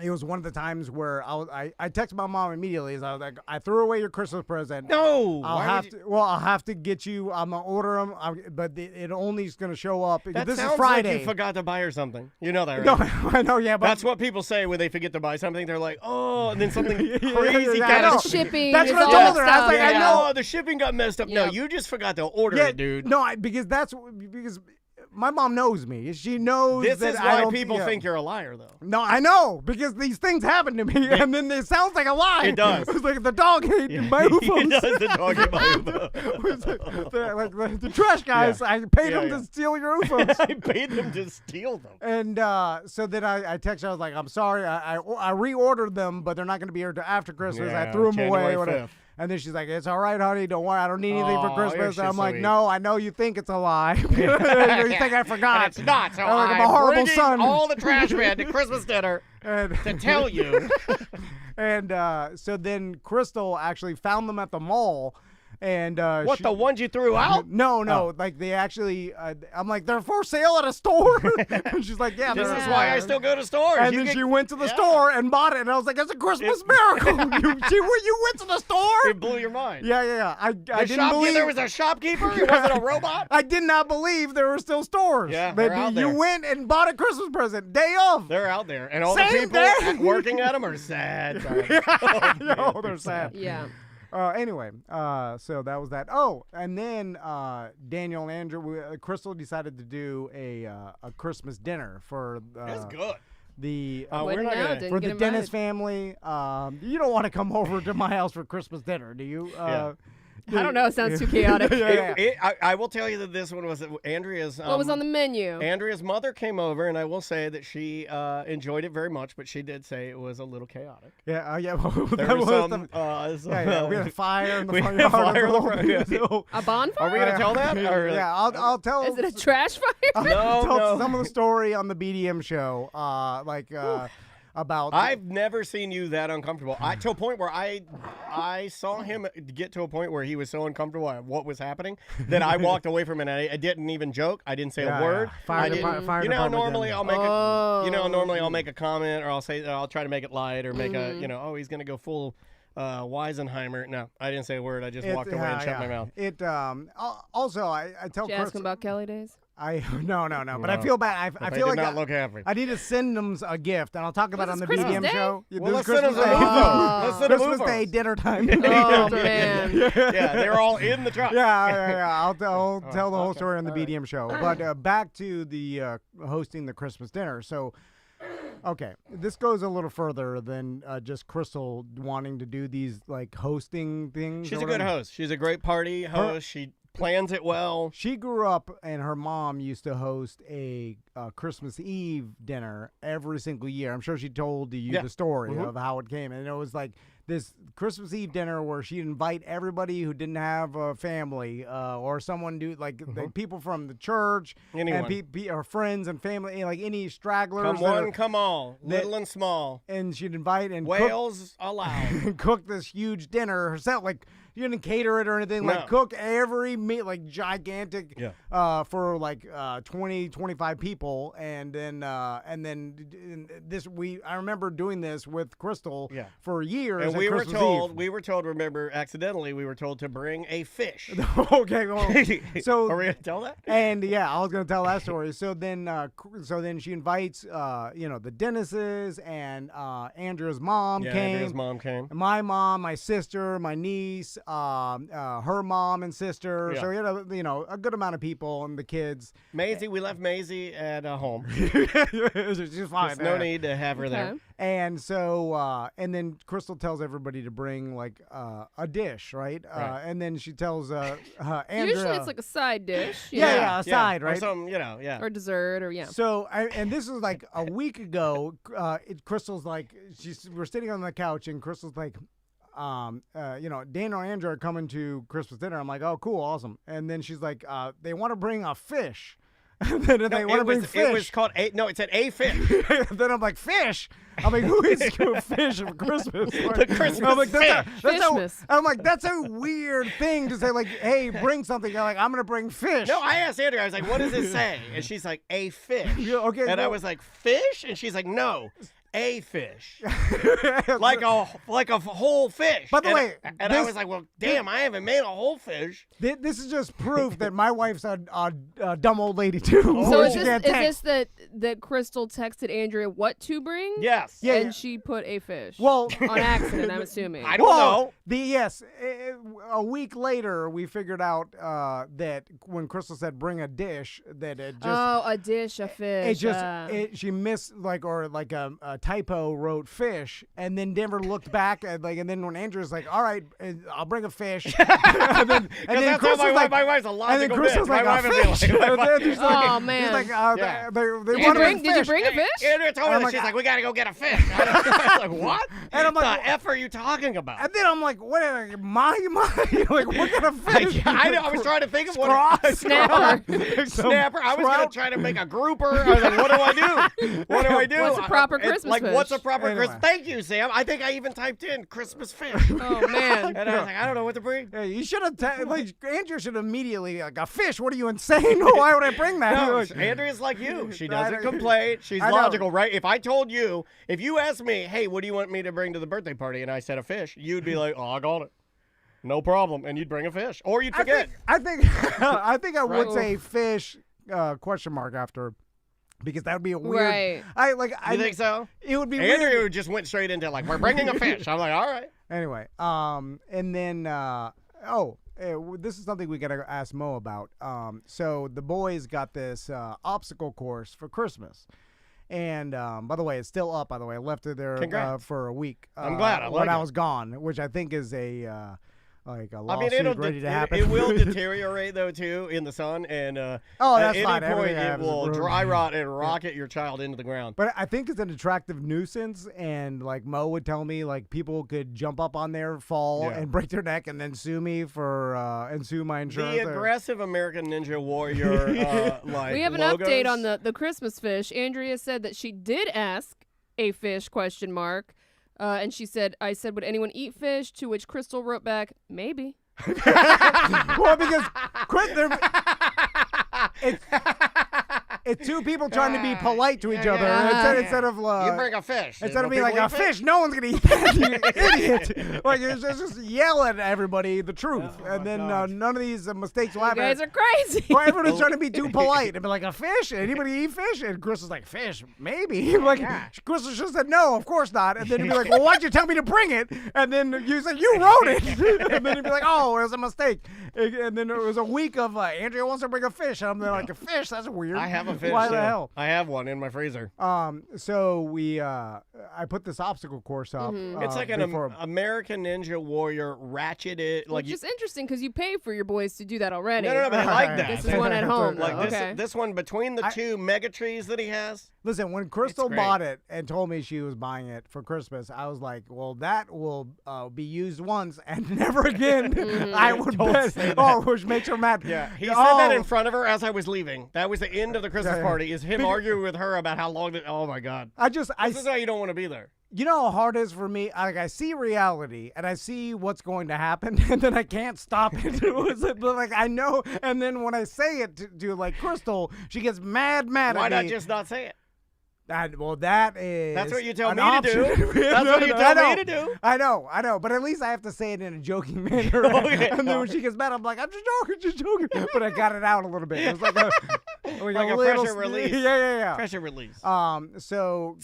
it was one of the times where I texted my mom immediately. I was like, I threw away your Christmas present. No. I'll have to get you. I'm gonna order them, but it only is gonna show up. That This sounds is Friday. like you forgot to buy her something. You know that, right? No, I know. Yeah, but That's what people say when they forget to buy something. They're like, oh, and then something Yeah, crazy yeah, I kind know. of Shipping. That's is what I all told that her. I was stuff. like, I Yeah, know. oh, the shipping got messed up. No, Yep. you just forgot to order it, dude. No, because my mom knows me. She knows This that is I why don't, people yeah. think you're a liar, though. No, I know, because these things happen to me, and then it sounds like a lie. It does. It's like the dog ate my He UFOs. does the dog in my UFO. It's like the trash guys, I paid them Yeah. to steal your UFOs. I paid them to steal them. And so then I texted her, I was like, I'm sorry, I reordered them, but they're not going to be here till after Christmas. I Yeah, threw them January away. Whatever. 5th. And then she's like, it's all right, honey. Don't worry. I don't need anything for Aw, Christmas. you're And I'm so like, sweet. no, I know you think it's a lie. you think I forgot. And it's not, so I'm like, I'm a I'm horrible bringing son. all the trash men to Christmas dinner And, to tell you. and so then Crystal actually found them at the mall. And What, the ones you threw out? No, like they actually. I'm like, they're for sale at a store. And she's like, yeah. This they're- is why I still go to stores. And You then can- she went to the store and bought it, and I was like, "It's a Christmas miracle! you went to the store? It blew your mind. Yeah. I The didn't shopkeeper, believe there was a shopkeeper? It wasn't a robot? I did not believe there were still stores. Yeah, That they're out you there. went and bought a Christmas present day of. They're out there. And all Same the people day. working at them are sad. Yo, they're sad. Yeah. Anyway, so that was that. Oh, and then Daniel and Andrew, Crystal decided to do a Christmas dinner for. That's good. the we're Wedding not now, gonna. didn't for get the Dennis invited. family. You don't want to come over to my house for Christmas dinner, do you? I don't know. It sounds too chaotic. I will tell you that this one was Andrea's. What was on the menu? Andrea's mother came over, and I will say that she enjoyed it very much, but she did say it was a little chaotic. Yeah, yeah. Well, There that was was some. we had a fire in the We front had a yard. fire in the front, yeah. So- A bonfire? Are we gonna tell that? Or, yeah, I'll tell. Is it a trash fire? I'll No, tell no. some of the story on the BDM show, about. I've never seen you that uncomfortable. To a point where I saw him get to a point where he was so uncomfortable at what was happening that I walked away from it. And I didn't even joke. I didn't say a word. Fire I depart- didn't. fire You know, how department normally didn't. I'll make Oh. a. You know, normally I'll make a comment or I'll try to make it light or make a. You know, oh, he's gonna go full. Weisenheimer. No, I didn't say a word. I just walked away and shut my mouth. It also I tell Did you Chris. ask him about Kelly days? No. But I No. feel bad. I They feel did like not look happy. I need to send them a gift, and I'll talk about it on the it's Christmas BDM Day? show. Well, This let's is send them Christmas some Day. UFOs. Let's send them Christmas UFOs. Day dinner time. Oh, man. Yeah, they're all in the truck. Yeah. I'll tell the whole okay. story on the All right. BDM show. But back to the hosting the Christmas dinner. So, okay, this goes a little further than just Crystal wanting to do these like hosting things. She's or a good whatever. host. She's a great party host. She plans it well. She grew up, and her mom used to host a Christmas Eve dinner every single year. I'm sure she told you Yeah. the story Mhm. of how it came, and it was like this Christmas Eve dinner where she'd invite everybody who didn't have a family or someone the people from the church Anyone. and her friends and family, like any stragglers. Come that are- one, come all, little and small. and she'd invite and Whales allowed. cook this huge dinner herself. Like, you didn't cater it or anything. No. Like, cook every meat, like gigantic, for like 20, 25 people. And then I remember doing this with Crystal for years. And at we were Christmas told, Eve. remember, accidentally, we were told to bring a fish. Okay, well, so Are we going to tell that? and yeah, I was gonna tell that story. So then she invites the Dennises and Andrea's mom Yeah, came. Andrea's mom came. My mom, my sister, my niece, her mom and sister. Yeah. So we had a good amount of people and the kids. Maisie, we left Maisie at home. She's fine. There's no need to have her there. Okay. And so, and then Crystal tells everybody to bring like a dish, right? Right. And then she tells Andrea. Usually it's like a side dish. Yeah, a side, Or right? some, yeah. Or dessert or, So, and this was like a week ago. Crystal's like, we're sitting on the couch, and Crystal's like, Dana and Andrea are coming to Christmas dinner. I'm like, oh, cool, awesome. And then she's like, they want to bring a fish. And then they want to bring fish. It was called it said a fish. Then I'm like, fish? I'm like, who eats fish for Christmas? The Christmas I'm like, fish. Fishmas. I'm like, that's a weird thing to say, like, hey, bring something. You're like, I'm going to bring fish. No, I asked Andrea, I was like, what does it say? And she's like, a fish. Yeah, okay, And I well- was like, fish? And she's like, no, a fish. like a whole fish. By the And way, I this- was like, well, damn, I haven't made a whole fish. This is just proof that my wife's a dumb old lady, too. So She is can't text. this that Crystal texted Andrea what to bring? Yes. Yeah, And yeah. she put a fish. Well, on accident, I'm assuming. I don't know. A week later, we figured out that when Crystal said bring a dish, that it just a dish, a fish. she missed a typo wrote fish, and then Denver looked back at and then when Andrew's like, all right, I'll bring a fish, and then That's Crystal's how like, my wife's a and then logical Crystal's bitch. like, My a wife would be fish. like, And then he's like- Oh, he's man. like, Yeah. they Did you want to bring? Did you bring a fish? Andrea told me I'm that. like, She's like, we gotta go get a fish. I was like, what? And I'm like, the F are you talking about? And then I'm like, what? My like, what kind of fish? I was trying to think of what. Snapper. Snapper. I was going to try to make a grouper. I was like, what do I do? What do I do? What's a proper It's Christmas like, fish? what's a proper Anyway. Christmas? Thank you, Sam. I think I even typed in Christmas fish. Oh, man. And I was like, I don't know what to bring. Yeah, you should have. Andrew should immediately like a fish. What are you insane? Why would I bring that? No, Like, Andrea's like you. She I doesn't know. complain. She's I know. logical, right? If I told you, if you asked me, hey, what do you want me to bring to the birthday party? And I said a fish, you'd be like, oh, I got it. No problem. And you'd bring a fish. Or you'd forget. I think I would Right. say fish question mark after. Because that would be a weird. Right. I You think so? It would be Andrea weird. just went straight into like, we're bringing a fish. I'm like, all right. Anyway, and then this is something we gotta ask Mo about. So the boys got this obstacle course for Christmas, And by the way, it's still up. By the way, I left it there Congrats. for a week. I'm glad. I like when I it. was gone, which I think is a lawsuit it'll ready to happen. It will deteriorate though too in the sun, and that's at any fine. point Everything it happens will is dry rot and rocket your child into the ground. But I think it's an attractive nuisance, and like Mo would tell me, like people could jump up on there, fall, and break their neck, and then sue me for and sue my insurance. The aggressive American Ninja Warrior, like We have an logos. update on the Christmas fish. Andrea said that she did ask a fish ? And she said, "I said, would anyone eat fish?" To which Crystal wrote back, "Maybe." Well, because it's two people trying to be polite to each other instead of You bring a fish. instead Will of being like people a eat fish. No one's gonna eat that, you idiot. Like it's just yell at everybody the truth, and then none of these mistakes will You happen. guys are crazy. Well, everybody's trying to be too polite and be like, a fish? Anybody eat fish? And Chris was like, fish? Maybe. Like, Chris should have said, no, of course not. And then he'd be like, well, why'd you tell me to bring it? And then you said, you wrote it. And then he'd be like, oh, it was a mistake. And then it was a week of, Andrea wants to bring a fish. And I'm like, a fish? That's weird. I have a fish. Why the yeah. hell? I have one in my freezer. So I put this obstacle course up. It's like an American Ninja Warrior ratcheted. Like Which is interesting because you pay for your boys to do that already. No, but I like that. This is one at home. Like okay. this one between the two mega trees that he has. Listen, when Crystal great. bought it and told me she was buying it for Christmas, I was like, well, that will be used once and never again. I would bet. Oh, which makes her mad. Yeah, he said that in front of her as I was leaving. That was the end of the Christmas party, is him arguing with her about how long oh my God. This is why you don't want to be there. You know how hard it is for me? I see reality, and I see what's going to happen, and then I can't stop it. But like, I know, and then when I say it to like Crystal, she gets mad at me. Why not just not say it? That's what you tell me to do. That's what you tell me to do. I know. But at least I have to say it in a joking manner. And then when she gets mad, I'm like, I'm just joking. But I got it out a little bit. It was like a pressure release. Yeah. Pressure release. So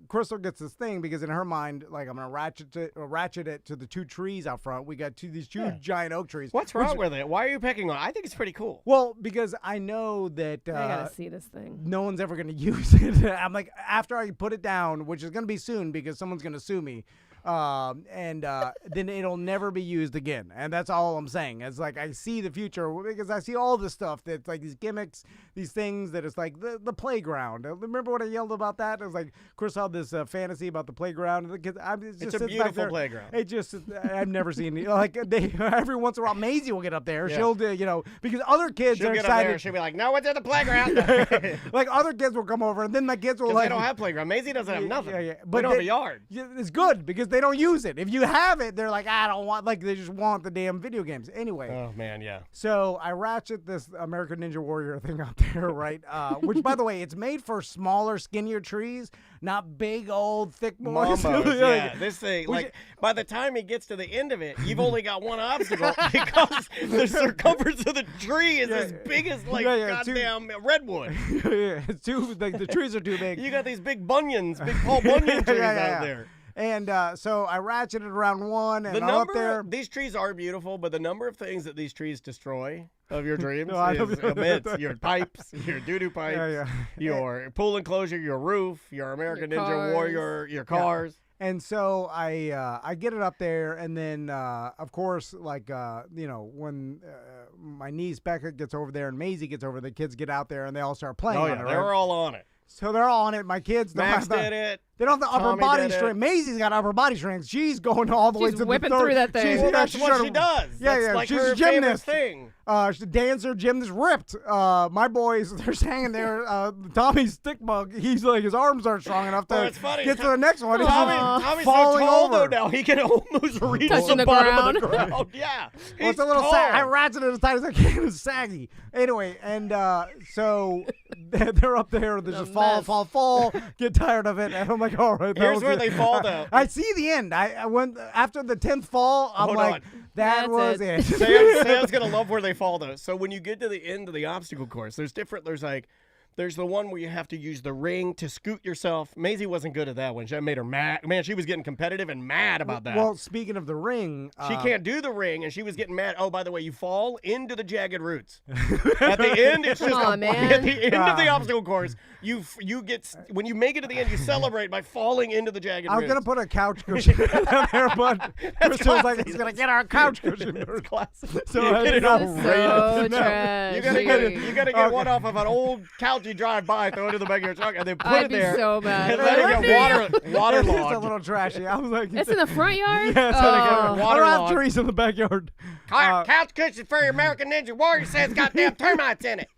Crystal gets this thing because in her mind, like, I'm gonna ratchet it to the two trees out front. We got these two giant oak trees. What's wrong with it? Why are you picking on it? I think it's pretty cool. Well, because I know that I gotta see this thing. no one's ever gonna use it. I'm like, after I put it down, which is gonna be soon because someone's gonna sue me. Then it'll never be used again. And that's all I'm saying. It's like I see the future because I see all this stuff that's like these gimmicks, these things that it's like the playground. Remember what I yelled about that? It was like Chris had this fantasy about the playground. It's a beautiful playground. It just I've never seen it. Like every once in a while Maisie will get up there. Yeah. She'll because other kids She'll are get excited. Up there, she'll be like, no one's at the playground. Like other kids will come over and then my kids will like they don't have playground. Maisie doesn't have nothing. Yeah. But they don't have a yard. It's good because they don't use it. If you have it, they're like, I don't want, like, they just want the damn video games. Anyway. Oh, man, yeah. So I ratchet this American Ninja Warrior thing out there, right? Which, by the way, it's made for smaller, skinnier trees, not big, old, thick boys. Mambos, yeah. This thing, like, by the time he gets to the end of it, you've only got one obstacle because the circumference of the tree is as big as, like, goddamn redwood. It's too, like, the trees are too big. You got these big bunions, big Paul Bunyan trees out there. And so I ratcheted around one, and I'm up there. These trees are beautiful, but the number of things that these trees destroy of your dreams is immense. Your pipes, your doo-doo pipes, your pool enclosure, your roof, your American Ninja Warrior, your cars. And so I get it up there, and then of course, like when my niece Becca gets over there and Maisie gets over, the kids get out there and they all start playing. Oh on yeah, it, they were all on it. So they're all on it. My kids. Max did it. They don't have the upper body strength. Maisie's got upper body strength. She's going all the way to the third. She's whipping through that thing. That's what she does. That's like she's her a gymnast. Thing. She's a dancer, gymnast, ripped. My boys, they're just hanging there. Tommy's stick bug. He's like, his arms aren't strong enough to get to the next one. Tommy's falling so tall over. though now. He can almost reach touching the bottom of the ground. Yeah. Well, it's a little I ratcheted as tight as I can. It's saggy. Anyway, and so they're up there. They just fall, get tired of it. And I'm like, all right. Here's where they fall though. I see the end. I went after the 10th fall. I'm like, that was it. Sam's gonna love where they fall though. So when you get to the end of the obstacle course, there's There's the one where you have to use the ring to scoot yourself. Maisie wasn't good at that one. That made her mad. Man, she was getting competitive and mad about that. Well, speaking of the ring, She can't do the ring, and she was getting mad. Oh, by the way, you fall into the jagged roots. At the end, it's just man. at the end of the obstacle course. You get when you make it to the end, you celebrate by falling into the jagged I was roots. gonna put a couch cushion down there, but Crystal's like, it's gonna get our couch cushion. It's classic. So You I get it did all it. So rated. trash. You gotta get one off of an old couch you drive by, throw it in the back of your truck, and then put I'd it be there. so mad. And let it get waterlogged. It's a little trashy. I was like, It's in the front yard? yeah, it's gonna get Oh. I don't have Waterlogged. trees in the backyard. Couch cushion for your American Ninja Warrior says goddamn termites in it.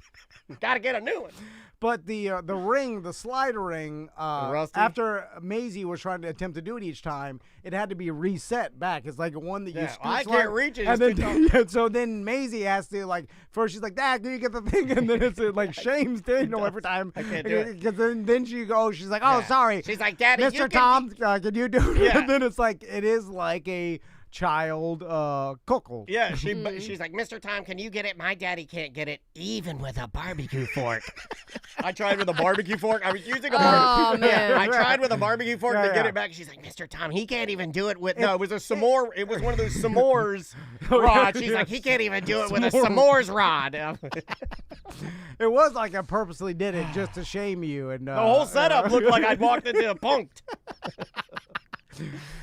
Gotta get a new one. But the ring, the slide ring, Rusty? after Maisie was trying to attempt to do it each time, it had to be reset back. It's like one that you Yeah, scoot I slide, can't reach it, and it's then too yeah, so then Maisie has to like first she's like, Dad, can you get the thing? And then it's like shames Daniel every time. I can't do it. Because then she goes, she's like, oh, sorry, She's like, Daddy, you Mr. can- Tom, can you do it? Yeah. And then it's like it is like a child cuckold. Yeah, she's like, Mr. Tom, can you get it? My daddy can't get it, even with a barbecue fork. I tried with a barbecue fork. I was using a barbecue. Oh, man. Yeah, I tried with a barbecue fork Yeah, to get yeah. it back. She's like, Mr. Tom, he can't even do it with. No, it was a s'more. It was one of those s'mores Oh, yeah, rod. She's yeah. like, he can't even do it with a s'mores rod. It was like I purposely did it just to shame you. And The whole setup looked like I'd walked into a punked.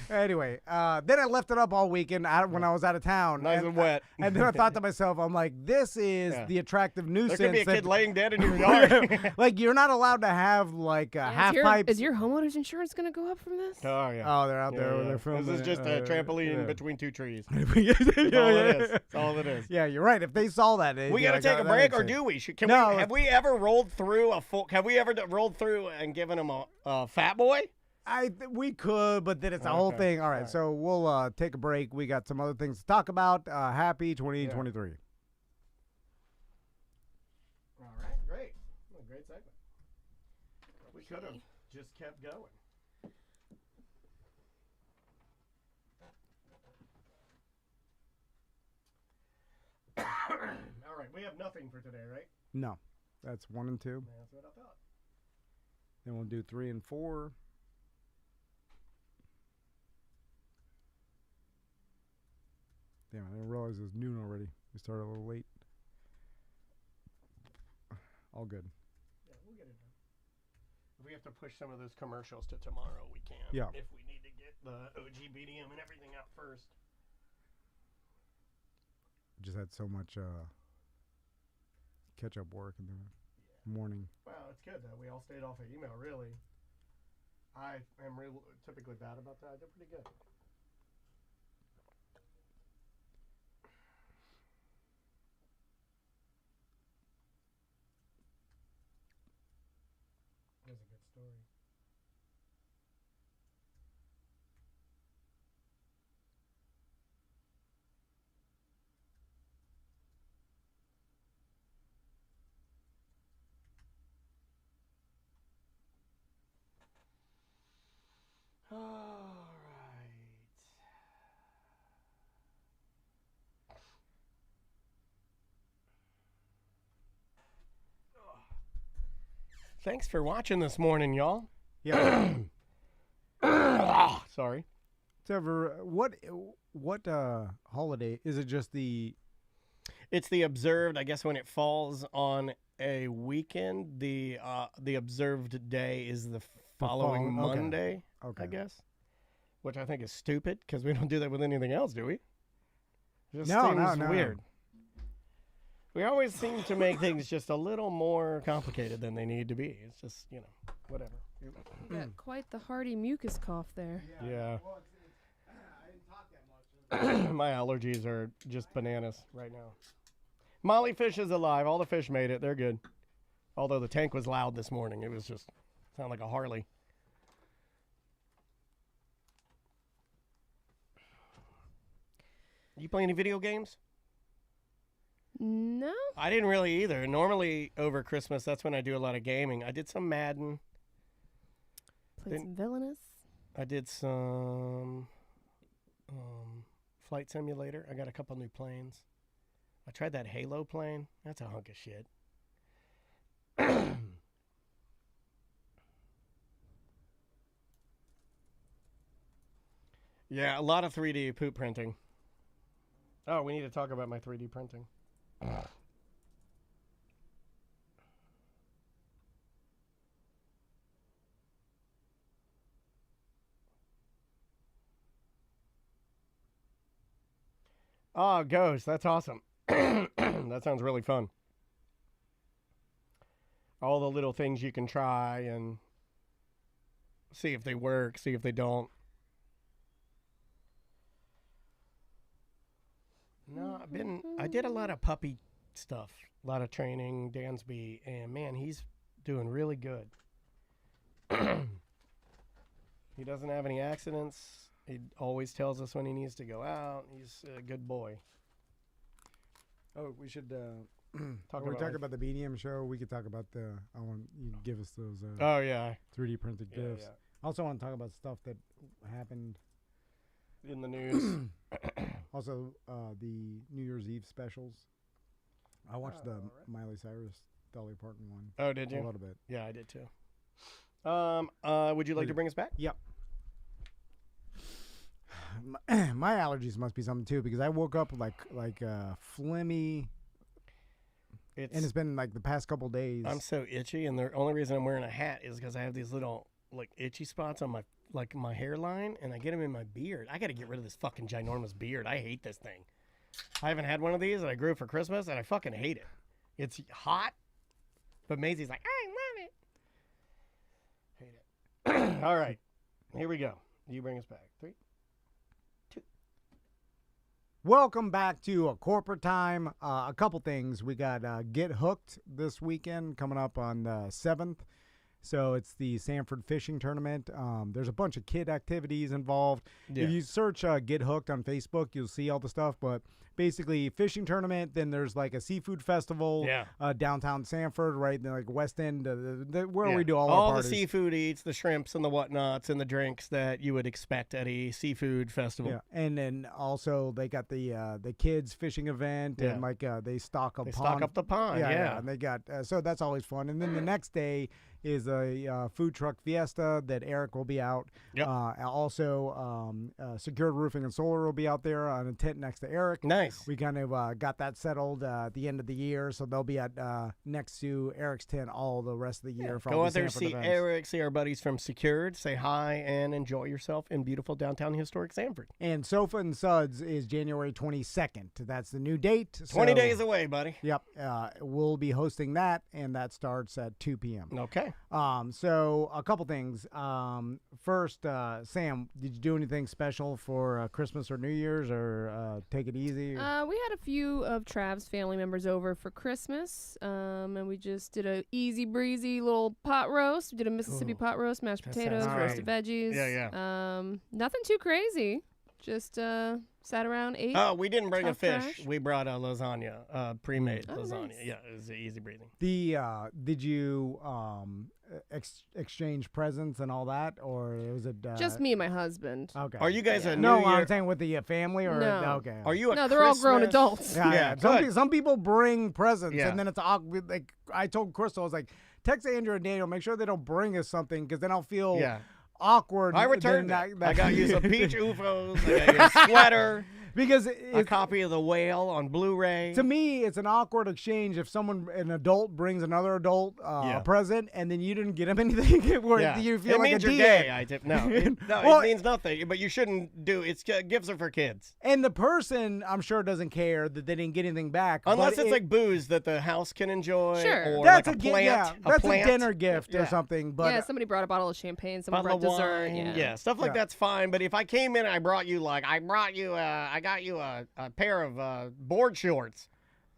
Anyway, then I left it up all weekend when I was out of town. Nice and wet. And then I thought to myself, I'm like, this is Yeah. the attractive nuisance. There could be a that- kid laying dead in your yard. like, you're not allowed to have, like, half pipes. Is your homeowner's insurance going to go up from this? Oh, yeah. Oh, they're out there. Yeah. They're filming. This is just a trampoline yeah. between two trees. yeah, That's all it yeah. is. That's all it is. Yeah, you're right. If they saw that, We gotta take a break, or do we? Can No. we? Have we ever rolled through a full? Have we ever rolled through and given him a fat boy? We could, but then it's a whole Okay. thing. All right, so we'll take a break. We got some other things to talk about. Happy 2023. All right, great. What a great segment. We could have just kept going. All right, we have nothing for today, right? No, that's 1 and 2. That's what I thought. Then we'll do 3 and 4. Damn, I didn't realize it was noon already. We started a little late. All good. Yeah, we'll get it done. If we have to push some of those commercials to tomorrow, we can. Yeah. If we need to get the OG BDM and everything out first. Just had so much catch-up work in the morning. Well, it's good that we all stayed off of email, really. I am typically bad about that. I did pretty good. That was a good story. All right. Thanks for watching this morning, y'all. Yeah. Sorry. So, what holiday is it? Just the It's the observed, I guess when it falls on a weekend, the observed day is the following okay. Monday, okay? I guess. Which I think is stupid because we don't do that with anything else, do we? It just No, seems no. weird. We always seem to make things just a little more complicated than they need to be. It's just, whatever. You got quite the hearty mucus cough there. Yeah. My allergies are just bananas right now. Molly Fish is alive. All the fish made it. They're good. Although the tank was loud this morning. It was just sounded like a Harley. You play any video games? No? I didn't really either. Normally over Christmas, that's when I do a lot of gaming. I did some Madden. Played some Villainous. I did some Flight Simulator. I got a couple new planes. I tried that Halo plane. That's a hunk of shit. Yeah, a lot of 3D poop printing. Oh, we need to talk about my 3D printing. Oh, Ghost, that's awesome. That sounds really fun. All the little things you can try and see if they work, see if they don't. No, I did a lot of puppy stuff, a lot of training, Dansby, and man, he's doing really good. He doesn't have any accidents. He always tells us when he needs to go out. He's a good boy. Oh, we should Talk when we about talk about the BDM show. We could talk about the. I want you to give us those Oh yeah, 3D printed yeah, gifts. I also want to talk about stuff that happened in the news. Also, the New Year's Eve specials. I watched the right. Miley Cyrus, Dolly Parton one. Oh, did you? A little bit. Yeah, I did too. Would you like to bring us back? Yep. My allergies must be something too because I woke up like phlegmy, and it's been like the past couple days. I'm so itchy, and the only reason I'm wearing a hat is because I have these little like itchy spots on my hairline, and I get them in my beard. I got to get rid of this fucking ginormous beard. I hate this thing. I haven't had one of these, and I grew it for Christmas, and I fucking hate it. It's hot, but Maisie's like, I love it. Hate it. All right, here we go. You bring us back. 3, 2. Welcome back to a corporate time. A couple things. We got Get Hooked this weekend coming up on the 7th. So it's the Sanford Fishing Tournament. There's a bunch of kid activities involved. Yeah. If you search Get Hooked on Facebook, you'll see all the stuff. But basically, fishing tournament. Then there's like a seafood festival. Yeah. Downtown Sanford, right? Then like West End, where Yeah. we do all our the parties. seafood eats, the shrimps and the whatnots and the drinks that you would expect at a seafood festival. Yeah, and then also they got the kids fishing event, Yeah. and like they stock a They pond. stock up the pond. Yeah. and they got so that's always fun. And then the next day is a food truck fiesta that Eric will be out. Yep. Also, Secured Roofing and Solar will be out there on a tent next to Eric. Nice. We kind of got that settled at the end of the year, so they'll be at next to Eric's tent all the rest of the year. For Go all out the there, Sanford see events. Eric, see our buddies from Secured, say hi, and enjoy yourself in beautiful downtown historic Sanford. And Sofa and Suds is January 22nd. That's the new date. 20 so- days away, buddy. Yep, we'll be hosting that, and that starts at 2 p.m. Okay. So a couple things. First, Sam, did you do anything special for Christmas or New Year's, or take it easy? We had a few of Trav's family members over for Christmas, and we just did a easy breezy little pot roast. We did a Mississippi pot roast, mashed that potatoes, sounds roasted veggies. Yeah. Nothing too crazy. Just sat around, ate. Oh, we didn't bring a Talk fish. trash. We brought a lasagna, pre-made Oh, lasagna. nice. Yeah, it was easy breathing. Did you exchange presents and all that, or was it Just me and my husband. Okay. Are you guys a New No, Year? I'm saying with the family, or No. okay. Are you a No, they're all grown Christmas- adults. Yeah, Yeah, Some, good. some people bring presents, Yeah. and then it's awkward. Like I told Crystal, I was like, text Andrew and Daniel, make sure they don't bring us something, because then I'll feel Yeah. awkward. I returned then it. I got you some peach UFOs. I got you a sweater. because A copy of The Whale on Blu-ray. to me, it's an awkward exchange if an adult brings another adult Yeah. a present, and then you didn't get him anything. Where Yeah. you feel it like means a you're DA. gay. No, it Well, means nothing. But you shouldn't do. It's gifts are for kids, And the person, I'm sure, doesn't care that they didn't get anything back. unless but it's like booze that the house can enjoy. Sure. Or that's like a a gift. plant. Yeah, a that's plant. a dinner gift Yeah. or something. But yeah, somebody brought a bottle of champagne. Someone Bottle brought of dessert. wine. Yeah. Stuff like Yeah. that's fine. But if I came in and I brought you I got you a pair of board shorts.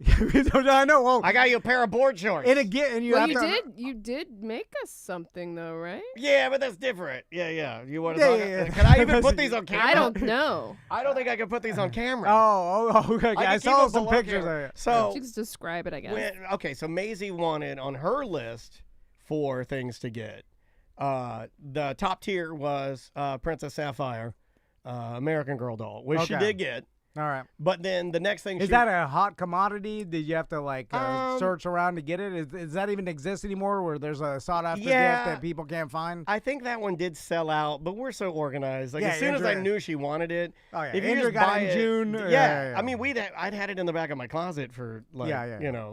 I know. Well, I got you a pair of board shorts. and again, and you Well, have you did make us something though, right? Yeah, but that's different. Yeah. You want to Yeah, talk? yeah, yeah. Can I even put these on camera? I don't know. I don't think I can put these on camera. Okay. I I can saw keep it some below pictures. camera. Of it. So You just describe it, I guess. okay, so Maisie wanted on her list for things to get. The top tier was Princess Sapphire, American Girl doll, which she Okay. did get. All right. But then the next thing Is that a hot commodity? Did you have to like search around to get it? Is that even exist anymore? Where there's a sought after gift that people can't find? I think that one did sell out, but we're so organized. Like as soon Andrea, as I knew she wanted it, if you Andrea just got buy it in it, June. I mean, I'd had it in the back of my closet for like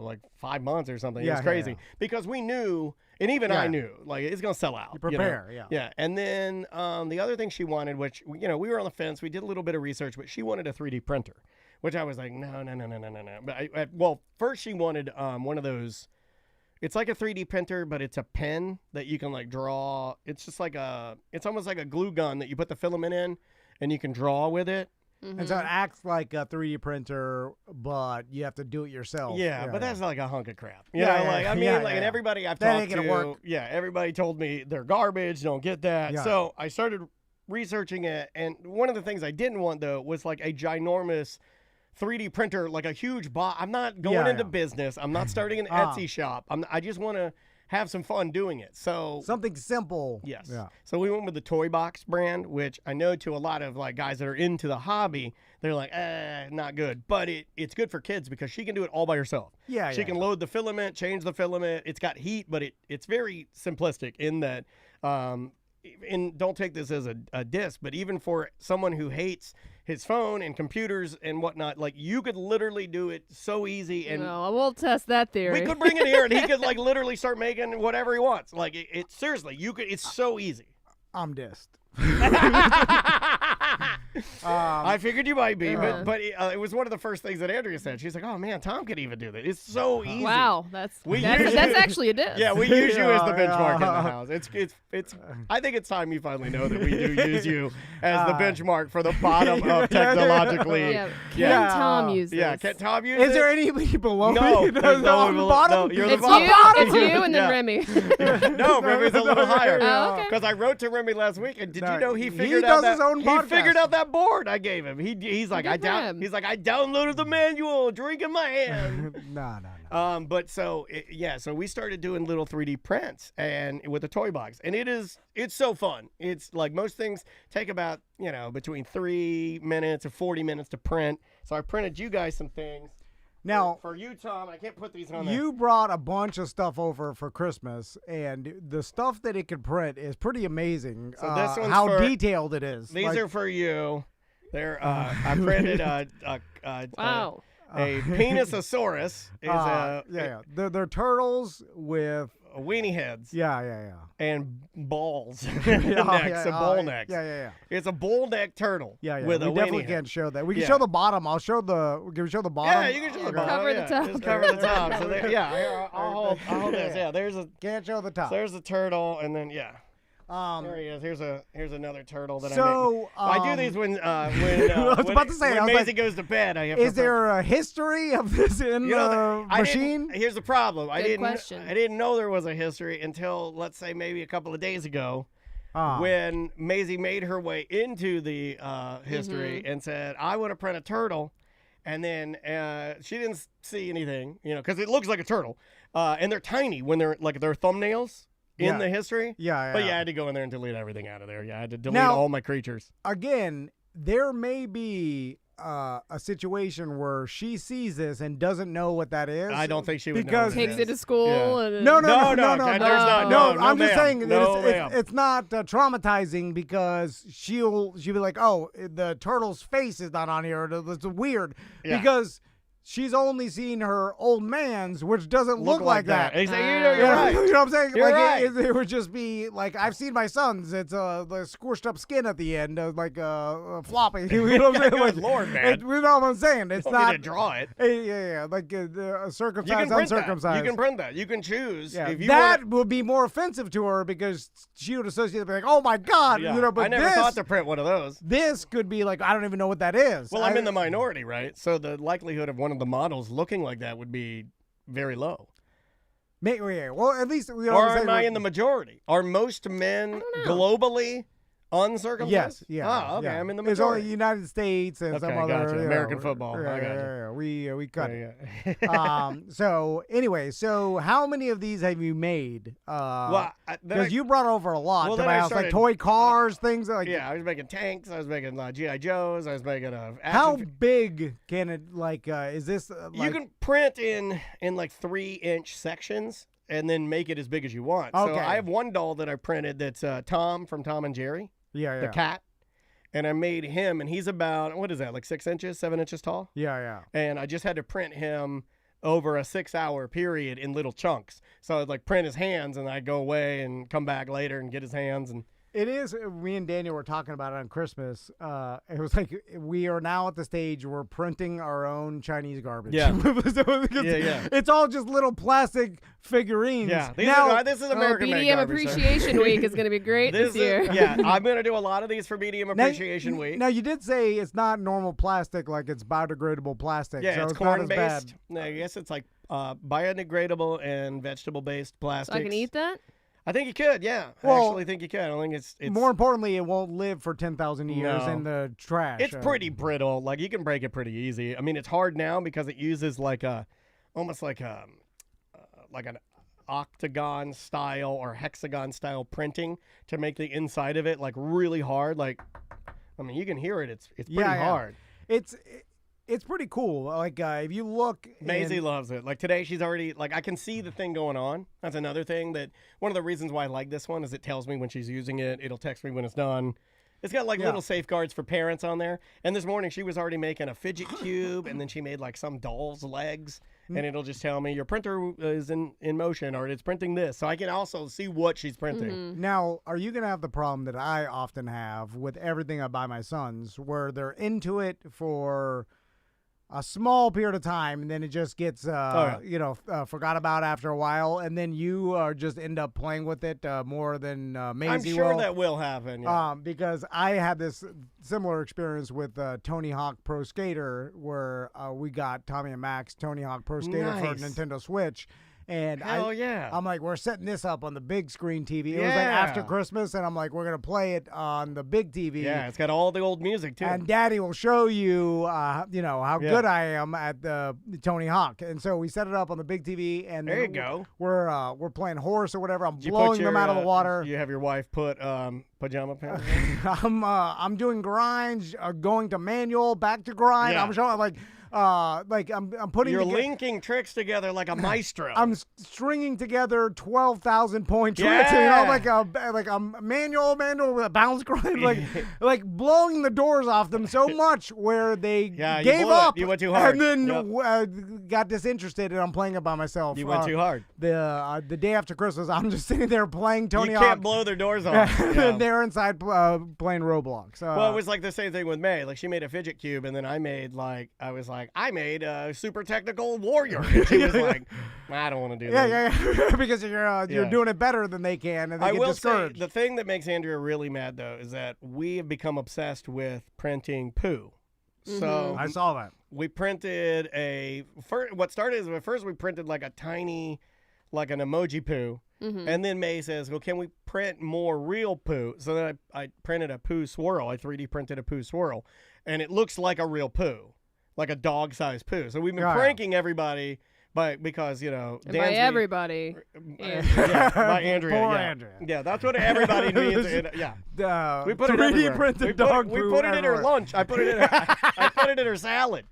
like 5 months or something. It was crazy because we knew. And even I knew, like, it's going to sell out. You prepare, Yeah. And then the other thing she wanted, which, we were on the fence. We did a little bit of research, but she wanted a 3D printer, which I was like, no. But well, first she wanted one of those. It's like a 3D printer, but it's a pen that you can, like, draw. It's just like it's almost like a glue gun that you put the filament in, and you can draw with it. Mm-hmm. And so it acts like a 3D printer, but you have to do it yourself. Yeah, but that's like a hunk of crap. You Yeah, know, yeah, like I mean, yeah, like, yeah. and everybody I've That talked ain't to, gonna work. yeah, everybody told me they're garbage. Don't get that. Yeah. So I started researching it, and one of the things I didn't want though was like a ginormous 3D printer, like a huge box. I'm not going into business. I'm not starting an Etsy shop. I just want to have some fun doing it. So something simple. yes. Yeah. So we went with the Toy Box brand, which I know to a lot of like guys that are into the hobby, they're like, not good. But it's good for kids because she can do it all by herself. Yeah. She can load the filament, change the filament. It's got heat, but it's very simplistic in that. And don't take this as a diss, but even for someone who hates his phone and computers and whatnot, like you could literally do it so easy. And No, I won't test that theory. we could bring it here, and he could like literally start making whatever he wants. Like it seriously, you could. It's so easy. I'm dissed. I figured you might be, but it was one of the first things that Andrea said. She's like, "Oh man, Tom could even do that. It's so easy." Wow, that's use actually a diss. Yeah, we use you as the benchmark in the house. It's. I think it's time you finally know that we do use you as the benchmark for the bottom of technologically. Yeah, can Tom use this? Yeah, can Tom use it? Is there anybody below No, me? there's no one below. bottom? No, you're the It's bottom. you, and then Yeah. Remy. No, Remy's a little higher. Oh, okay. Because I wrote to Remy last week, and did No, you know he he figured does out his that own he podcast. figured out that board I gave him. He's like I Good for him. I downloaded the manual, drink in my hand. No. But so so we started doing little 3D prints and with the toy box, and it's so fun. It's like most things take about between 3 minutes and 40 minutes to print. So I printed you guys some things. Now, for you, Tom, I can't put these on there. you brought a bunch of stuff over for Christmas, and the stuff that it could print is pretty amazing. So this one's how for- detailed it is. These Like, are for you. They're I printed Wow. a penisosaurus is They're turtles with a weenie heads yeah. and balls Yeah, necks and bull necks. Yeah. It's a bull neck turtle Yeah. with we a definitely weenie can't head. show that. We can Yeah. show the bottom. Can we show the bottom? Yeah, you can show the Okay. bottom. Cover the yeah. top. Just cover the top. So here, I'll hold this. Yeah, there's a Can't show the top. there's a turtle, and then there he is. Here's another turtle that I So made. I do these when I was about to say, I when was Maisie like, goes to bed. I have is to there a history of this in the machine? Here's the problem. I Good question. didn't know there was a history until let's say maybe a couple of days ago. Ah. When Maisie made her way into the history and said, I want to print a turtle. And then she didn't see anything, because it looks like a turtle. And they're tiny when they're like their thumbnails in the history. Yeah. But I had to go in there and delete everything out of there. Yeah, I had to delete Now- all my creatures. Again, there may be a situation where she sees this and doesn't know what that is. I don't think she would know because what it Takes is. it to school. Yeah. And No, No, no. there's not. No, I'm just ma'am. saying that No, ma'am. it's not traumatizing because she'll be like, oh, the turtle's face is not on here. It's weird Yeah. because she's only seen her old man's, which doesn't look like that. Exactly. You're Yeah, right. you know what I'm saying? You're like right. it would just be like I've seen my son's. It's the squished up skin at the end, like floppy. You know what I'm saying? Good Like, Lord, man. you know what I'm saying? It's Don't not. need to draw it. Yeah. Like You circumcised, can print that. uncircumcised. You can print that. You can choose. Yeah, If you that wanna- would be more offensive to her because she would associate it like, oh my God, Yeah. But I never thought to print one of those. this could be like, I don't even know what that is. Well, I'm in the minority, right? So the likelihood of one of the models looking like that would be very low. Well, at least we Or am I in the majority? Are most men globally Uncircumcised? Yes, yeah. Oh, okay. yeah. I'm in the It's only majority. United States and some Okay, other gotcha. you American know, football. I gotcha. yeah. We cut it. Yeah. So anyway, so how many of these have you made? Well, Because you brought over a lot Well, to then my I house, started- like toy cars, things like. yeah, I was making tanks. I was making GI Joes. I was making How action. big can it like? Is this You like? can print in like 3-inch sections and then make it as big as you want. So Okay. I have one doll that I printed that's Tom from Tom and Jerry, Yeah, the cat, and I made him, and he's about, what is that, like 6 inches, 7 inches tall? Yeah. And I just had to print him over a 6-hour period in little chunks. So I'd like print his hands, and I'd go away and come back later and get his hands. And It is. Me and Daniel were talking about it on Christmas. It was like we are now at the stage where we're printing our own Chinese garbage. Yeah. yeah. It's all just little plastic figurines. yeah, this is Oh, American made BDM garbage, sir. Appreciation Week is going to be great this year. Yeah, I'm going to do a lot of these for BDM Appreciation Week. Now you did say it's not normal plastic, like it's biodegradable plastic. Yeah, so it's not as corn-based. bad. I guess it's like biodegradable and vegetable-based plastics. So I can eat that? I think you could, yeah. Well, I actually think you could. I don't think it's More importantly, it won't live for 10,000 years No. in the trash. It's pretty brittle. Like, you can break it pretty easy. I mean, it's hard now because it uses like almost like an octagon style or hexagon style printing to make the inside of it like really hard. Like, I mean, you can hear it. It's pretty hard. It's pretty cool. Like if you look, Maisie loves it. Like today, she's already like I can see the thing going on. That's another thing that one of the reasons why I like this one is it tells me when she's using it. It'll text me when it's done. It's got like little safeguards for parents on there. And this morning she was already making a fidget cube, and then she made like some doll's legs, and it'll just tell me your printer is in motion or it's printing this, so I can also see what she's printing. Now, are you going to have the problem that I often have with everything I buy my sons, where they're into it for a small period of time, and then it just gets, forgot about after a while, and then you just end up playing with it more than Maisie I'm sure will. that will happen. Yeah. Because I had this similar experience with Tony Hawk Pro Skater, where we got Tommy and Max Tony Hawk Pro Skater for Nice. Nintendo Switch. And Hell yeah. I'm like, we're setting this up on the big screen TV. It was like after Christmas, and I'm like, we're going to play it on the big TV. Yeah, it's got all the old music too. And Daddy will show you, how good I am at the Tony Hawk. And so we set it up on the big TV, and There you go. We're playing horse or whatever. I'm Did you blowing put them out of the water. You have your wife put pajama pants on? I'm doing grinds, going to manual, back to grind. Yeah. I'm showing I'm putting. You're together, linking tricks together like a maestro. I'm stringing together 12,000 point tricks. Yeah. Like a manual with a bounce grind, like blowing the doors off them so much where they you gave blew it. up. You went too hard. and then got disinterested, and I'm playing it by myself. You went too hard. The day after Christmas, I'm just sitting there playing Tony You Hawk. can't blow their doors off. Yeah. They're inside playing Roblox. Well, it was like the same thing with May. Like she made a fidget cube, and then I made I made a super technical warrior. And she was like, I don't want to do that. Yeah, because you're doing it better than they can, and they I get will discouraged. say the thing that makes Andrea really mad though is that we have become obsessed with printing poo. So I saw that. we printed what started is at first we printed like a tiny, like an emoji poo. And then May says, well, can we print more real poo? So then I printed a poo swirl. I 3D printed a poo swirl. And it looks like a real poo, like a dog-sized poo. So we've been pranking everybody because, And Dansby, by everybody. yeah, by Andrea. Poor yeah. Andrea. Yeah, that's what everybody means. Yeah. We put it 3D everywhere. printed dog we poo put it in her everywhere. lunch. I put it in I put it in her salad.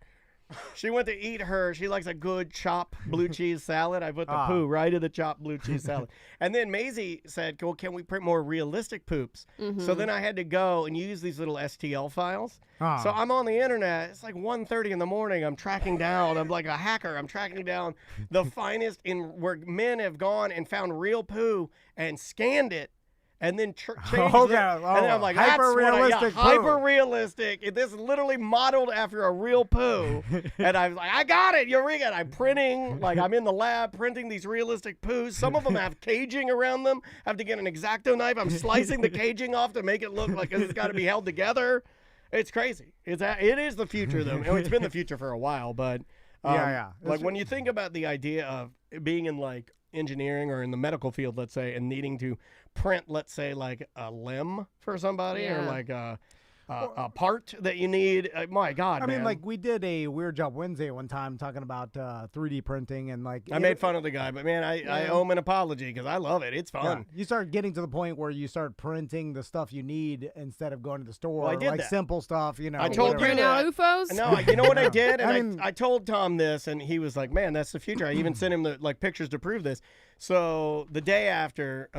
She went to eat she likes a good chopped blue cheese salad. I put the poo right in the chopped blue cheese salad. And then Maisie said, well, can we print more realistic poops? So then I had to go and use these little STL files. So I'm on the internet. It's like 1:30 in the morning. I'm tracking down. I'm like a hacker. I'm tracking down the finest where men have gone and found real poo and scanned it. And then changed it. And then I'm like, that's hyper-realistic poo. Hyper-realistic. This is literally modeled after a real poo. And I was like, I got it, Eureka. And I'm printing, like I'm in the lab printing these realistic poos. Some of them have caging around them. I have to get an X-Acto knife. I'm slicing the caging off to make it look like it's got to be held together. It's crazy. It is the future, though. It's been the future for a while. But like when you think about the idea of being in like engineering or in the medical field, let's say, and needing to print, let's say, like a limb for somebody or Yeah. like a part that you need. My God, I mean, man. like we did a Weird Job Wednesday one time talking about 3D printing and like I made fun of the guy, but man, I owe him an apology because I love it. It's Yeah. fun. You start getting to the point where you start printing the stuff you need instead of going to the store. Well, I did like that. simple stuff, I told whatever. you Print out that. UFOs? No, you know what I did, and I mean- I told Tom this, and he was like, "Man, that's the future." I even sent him the pictures to prove this. So the day after,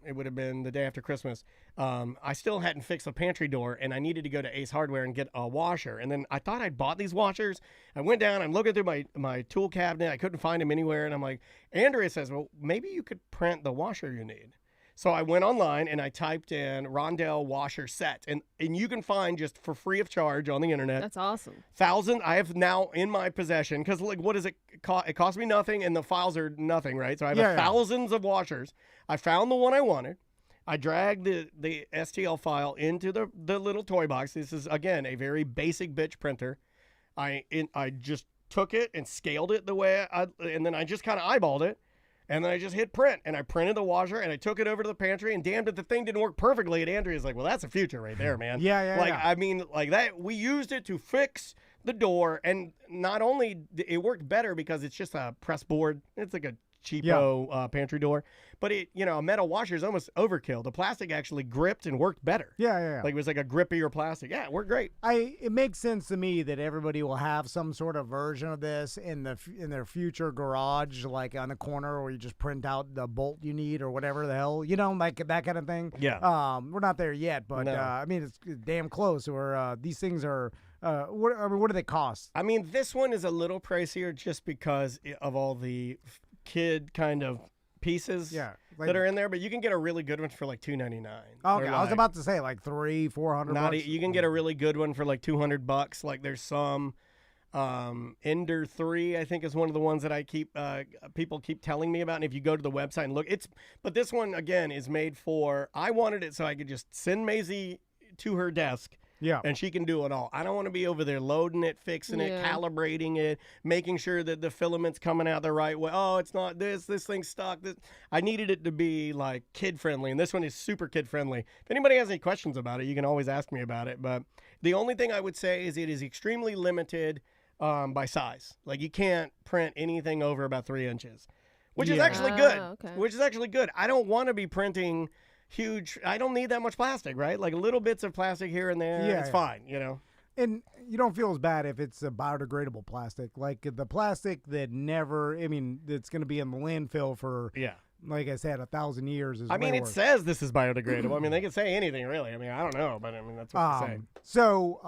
it would have been the day after Christmas. I still hadn't fixed the pantry door, and I needed to go to Ace Hardware and get a washer. And then I thought I'd bought these washers. I went down, I'm looking through my tool cabinet. I couldn't find them anywhere, and I'm like, Andrea says, "Well, maybe you could print the washer you need." So I went online and I typed in Rondell washer set, and you can find just for free of charge on the internet. That's awesome. 1,000 I have now in my possession because like what does it cost? It costs me nothing, and the files are nothing, right? So I have Yeah, yeah. thousands of washers. I found the one I wanted. I dragged the STL file into the little toy box. This is again a very basic bitch printer. I just took it and scaled it the way and then I just kind of eyeballed it. And then I just hit print, and I printed the washer, and I took it over to the pantry, and damned it, the thing didn't work perfectly. And Andrea's like, "Well, that's the future right there, man." Yeah, Like, yeah. I mean, like that. We used it to fix the door, and not only it worked better because it's just a press board. It's like a cheapo pantry door, but a metal washer is almost overkill. The plastic actually gripped and worked better. Yeah. Like it was like a grippier plastic. Yeah, it worked great. It makes sense to me that everybody will have some sort of version of this in their future garage, like on the corner where you just print out the bolt you need or whatever the hell, like that kind of thing. Yeah. We're not there yet, but No. I mean it's damn close. Or these things are. What do they cost? I mean, this one is a little pricier just because of all the kid kind of pieces Yeah, that are in there, but you can get a really good one for like $2.99. Okay, I was about to say like $300-400. bucks. You can get a really good one for like $200. Like there's some Ender 3, I think, is one of the ones that I keep people keep telling me about. And if you go to the website and look, but this one again is made for. I wanted it so I could just send Maisie to her desk. Yeah. And she can do it all. I don't want to be over there loading it, fixing it, calibrating it, making sure that the filament's coming out the right way. Oh, it's not this thing's stuck. I needed it to be like kid friendly, and this one is super kid friendly. If anybody has any questions about it, you can always ask me about it. But the only thing I would say is it is extremely limited by size. Like you can't print anything over about 3 inches, which is actually good. Okay. Which is actually good. I don't want to be printing huge. I don't need that much plastic, right? Like little bits of plastic here and there. Yeah, It's yeah. fine, And you don't feel as bad if it's a biodegradable plastic, like the plastic that never. I mean, it's going to be in the landfill for. Yeah. Like I said, 1,000 years is. I mean, way it worse. says this is biodegradable. I mean, they can say anything, really. I mean, I don't know, but I mean, that's what they say. So,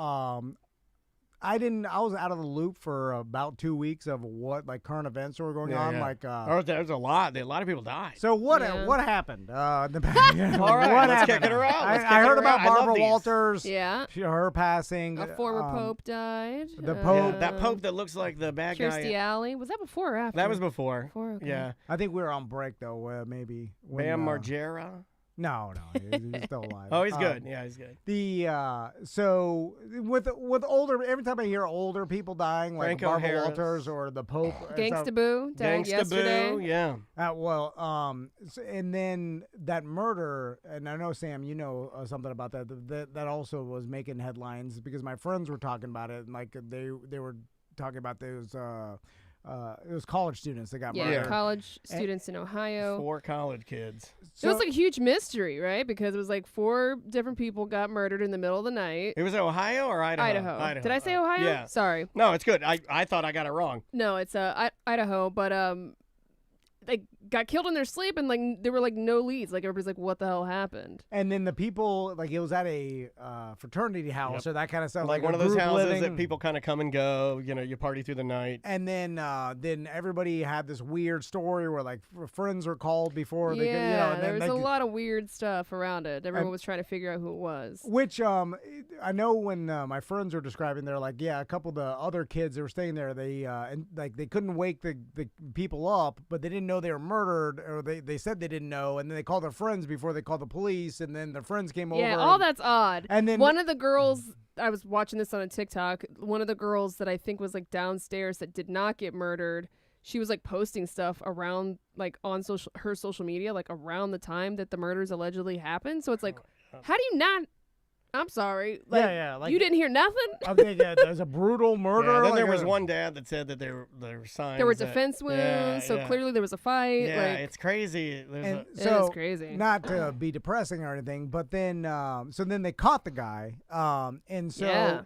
I was out of the loop for about 2 weeks of what like current events were going on. Yeah. Like, There's a lot. A lot of people died. so what Yeah. what happened? All right, what let's happened? kick it around. Let's I kick it heard around. about I love Barbara these. Walters. Yeah. Her passing. A former pope died. the Yeah, Pope. that Pope that looks like the bad Kirstie guy. Alley. Was that before or after? That was before. Before, okay. Yeah. I think we were on break though. Maybe. When, Bam Margera. No, he's still alive. Oh, he's good. Yeah, he's good. So with older, every time I hear older people dying, like Franco Barbara Harris. Walters or the Pope, Gangsta Boo died yesterday. Boo. Yeah. and then that murder, and I know Sam, you know something about that. That also was making headlines because my friends were talking about it, and like they were talking about those. It was college students that got Yeah, murdered. college students in Ohio. 4 college kids. It was like a huge mystery, right? Because it was like 4 different people got murdered in the middle of the night. It was Ohio or Idaho? Idaho. Did I say Ohio? Yeah. Sorry. No, it's good. I thought I got it wrong. No, it's Idaho, but they got killed in their sleep, and like there were like no leads. Like everybody's like, what the hell happened? And then the people, like it was at a fraternity house or that kind of stuff, Like a one of those group houses living. that people kind of come and go. You party through the night. And then everybody had this weird story where like friends were called before they could, Yeah, and there then was they a could- lot of weird stuff around it. Everyone was trying to figure out who it was. Which I know when my friends were describing, they're like, yeah, a couple of the other kids that were staying there, they and like they couldn't wake the people up, but they didn't know they were murdered, or they said they didn't know, and then they called their friends before they called the police, and then their friends came over. Yeah, all that's odd. And then one of the girls, I was watching this on a TikTok, one of the girls that I think was like downstairs that did not get murdered, she was like posting stuff around like on her social media like around the time that the murders allegedly happened. So it's like, how do you not? I'm sorry. Like, like you didn't hear nothing? I think there's a brutal murder. Yeah, then like there was one dad that said that there were signs. There were that- defense wounds, yeah, so yeah. clearly there was a fight. Yeah, like, it's crazy. And it so, is crazy. Not to be depressing or anything, but then so then they caught the guy, and so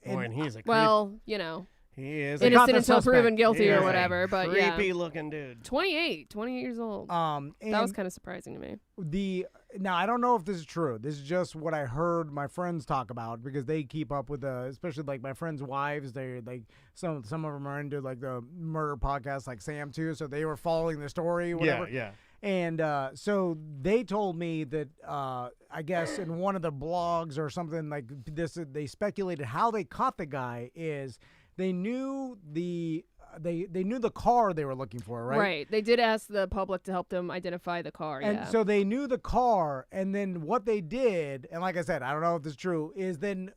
and he's a well, you know, he is They caught innocent the until suspect. proven guilty he or is a whatever. But creepy yeah, looking dude. 28 years old. and That was kind of surprising to me. Now I don't know if this is true. This is just what I heard my friends talk about because they keep up with especially like my friends' wives. They like some of them are into like the murder podcasts, like Sam too. So they were following the story. Whatever. Yeah. And so they told me that I guess in one of the blogs or something like this, they speculated how they caught the guy is they knew the car they were looking for, right? Right. They did ask the public to help them identify the car. And yeah. so they knew the car, and then what they did, and like I said, I don't know if this is true, is then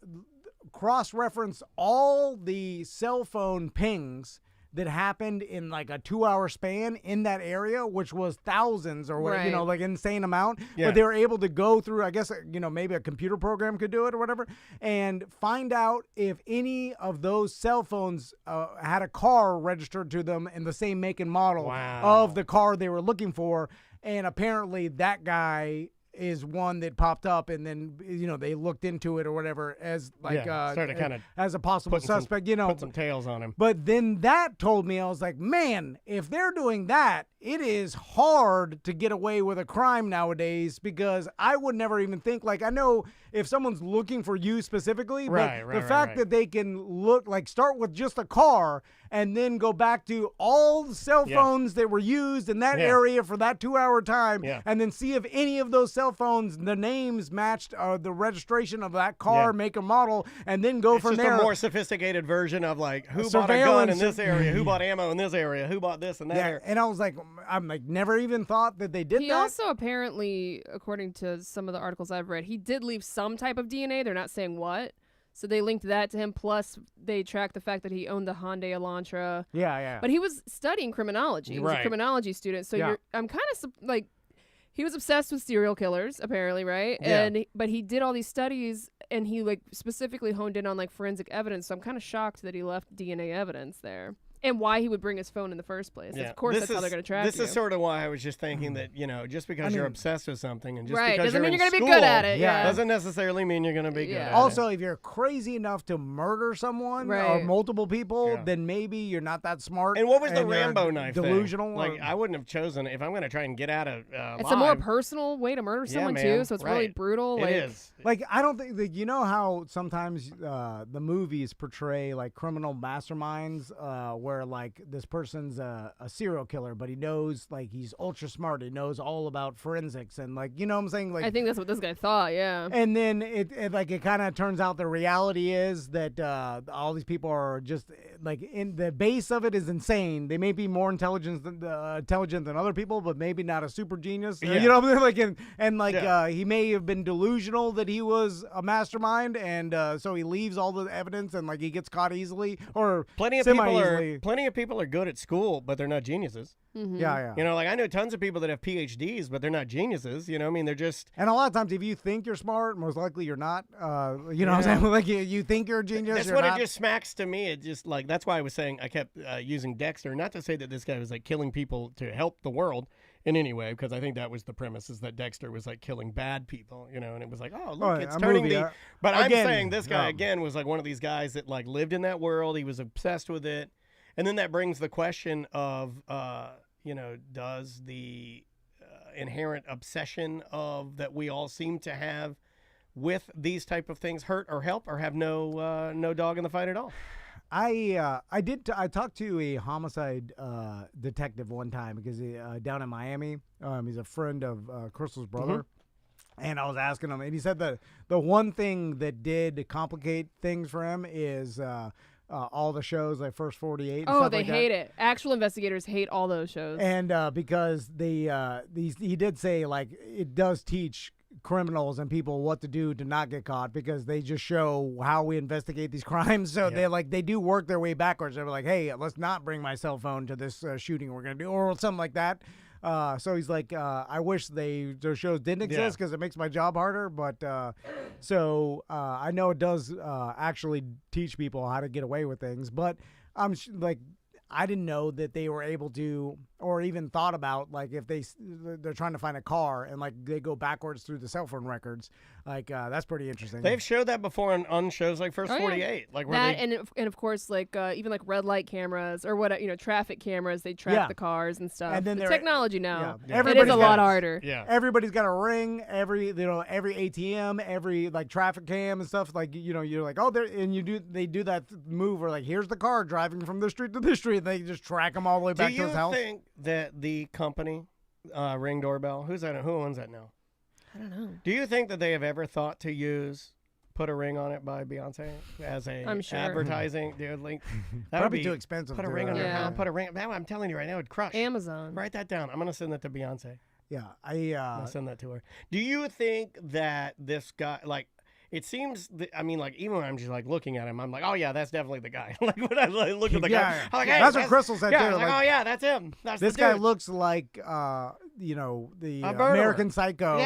cross-reference all the cell phone pings that happened in like a 2-hour span in that area, which was thousands or what, Right. like insane amount. Yeah. But they were able to go through, I guess, maybe a computer program could do it or whatever, and find out if any of those cell phones had a car registered to them in the same make and model Wow. of the car they were looking for. And apparently that guy is one that popped up, and then they looked into it or whatever as like started kind of as a possible suspect. put some tails on him. But then that told me, I was like, man, if they're doing that, it is hard to get away with a crime nowadays because I would never even think, like, I know if someone's looking for you specifically, but the fact that they can start with just a car and then go back to all the cell phones that were used in that area for that 2-hour time and then see if any of those cell phones, the names matched the registration of that car, make and model, and then go from there. It's just a more sophisticated version of like who bought a gun in this area, who bought ammo in this area, who bought this and that area. And I was like, I'm like, never even thought that they did He that. also apparently, according to some of the articles I've read, he did leave some type of DNA. They're not saying what. So they linked that to him. Plus, they tracked the fact that he owned the Hyundai Elantra. Yeah. But he was studying criminology. He was a criminology student. So I'm kind of like, he was obsessed with serial killers, apparently, right? Yeah. But he did all these studies, and he like specifically honed in on like forensic evidence. So I'm kind of shocked that he left DNA evidence there. And why he would bring his phone in the first place. Yeah. Of course, that's how they're going to track you. This is sort of why I was just thinking that, just because you're obsessed with something and just Right, because doesn't you're mean in you're gonna be school good at it, yeah. doesn't necessarily mean you're going to be good at it. Also, if you're crazy enough to murder someone or Right. multiple people, then maybe you're not that smart. And what was the and you're Rambo knife delusional? thing? Like, I wouldn't have chosen, if I'm going to try and get out of It's a more personal way to murder someone, man, too, so it's really right. brutal. It like, is. Like, I don't think that, how sometimes the movies portray like criminal masterminds where like this person's a serial killer, but he knows, like, he's ultra smart. He knows all about forensics and, like, you know what I'm saying? Like, I think that's what this guy thought, yeah. and then it kind of turns out the reality is that all these people are just like, in the base of it is insane. They may be more intelligent than other people, but maybe not a super genius. Yeah. You know what I mean? Like, he may have been delusional that he was a mastermind, and so he leaves all the evidence, and like he gets caught easily or Plenty of people are good at school, but they're not geniuses. Mm-hmm. Yeah. Like I know tons of people that have PhDs, but they're not geniuses. I mean, they're just. And a lot of times, if you think you're smart, most likely you're not. You know what I'm saying? Like you think you're a genius. That's you're what not. it just smacks to me. It just like that's why I was saying I kept using Dexter, not to say that this guy was like killing people to help the world in any way, because I think that was the premise, is that Dexter was like killing bad people, and it was like, oh look, it's turning the. But I'm saying this guy again was like one of these guys that like lived in that world. He was obsessed with it, and then that brings the question of, does the inherent obsession of that we all seem to have with these type of things hurt or help or have no dog in the fight at all? I talked to a homicide detective one time because down in Miami, he's a friend of Crystal's brother. And I was asking him, and he said that the one thing that did complicate things for him is all the shows like First 48. And Oh, they like hate it. Actual investigators hate all those shows. And because he did say like it does teach criminals and people what to do to not get caught because they just show how we investigate these crimes. So they do work their way backwards. They're like, hey, let's not bring my cell phone to this shooting we're gonna do or something like that. So he's like, I wish their shows didn't exist because it makes my job harder. But I know it does actually teach people how to get away with things. But I'm like, I didn't know that they were able to, or even thought about, like, if they're trying to find a car and, like, they go backwards through the cell phone records. Like, that's pretty interesting. They've showed that before on shows like First 48. Like where that and of course, like even like red light cameras or what traffic cameras, they track the cars and stuff. And then the technology now, it is a lot harder. Yeah, everybody's got a ring. Every ATM, every like traffic cam and stuff. Like you're like, oh, they do that move where like here's the car driving from this street to this street. And they just track them all the way back to his house. Do you think that the company Ring Doorbell, who owns that now? I don't know. Do you think that they have ever thought to put a ring on it by Beyonce as a advertising link? That would be too expensive. Put a ring on your house. Put a ring. I'm telling you right now, it would crush. Amazon. Write that down. I'm gonna send that to Beyonce. Yeah, I'm gonna send that to her. Do you think that this guy, like, it seems, even when I'm just like looking at him, I'm like, oh yeah, that's definitely the guy. Like when I look at the guy, I'm like, hey, that's what Crystal said too. I was like, oh yeah, that's him. That's this the guy dude. looks like the American Psycho,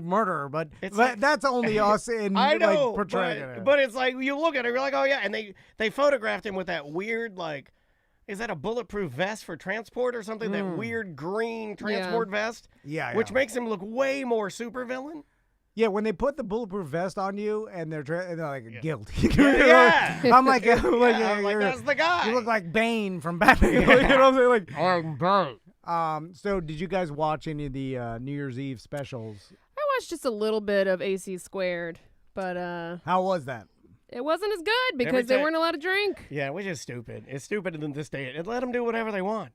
murderer. But that's only us in I know, portraying it. But it's like you look at it, you're like, oh yeah, and they photographed him with that weird like. Is that a bulletproof vest for transport or something? That weird green transport vest? Yeah. Which makes him look way more supervillain. Yeah, when they put the bulletproof vest on you and they're like guilt. Yeah. I'm like, that's the guy. You look like Bane from Batman. You know what I'm saying? I'm Bane. So did you guys watch any of the New Year's Eve specials? I watched just a little bit of AC Squared, but how was that? It wasn't as good because they weren't allowed to drink. Yeah, which is stupid. It's stupid in this day. And let them do whatever they want.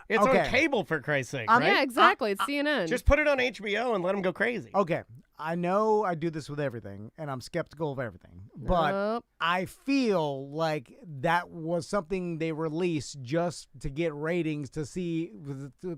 It's on cable, for Christ's sake, right? Yeah, exactly. It's CNN. Just put it on HBO and let them go crazy. Okay. I know I do this with everything, and I'm skeptical of everything. But I feel like that was something they released just to get ratings to see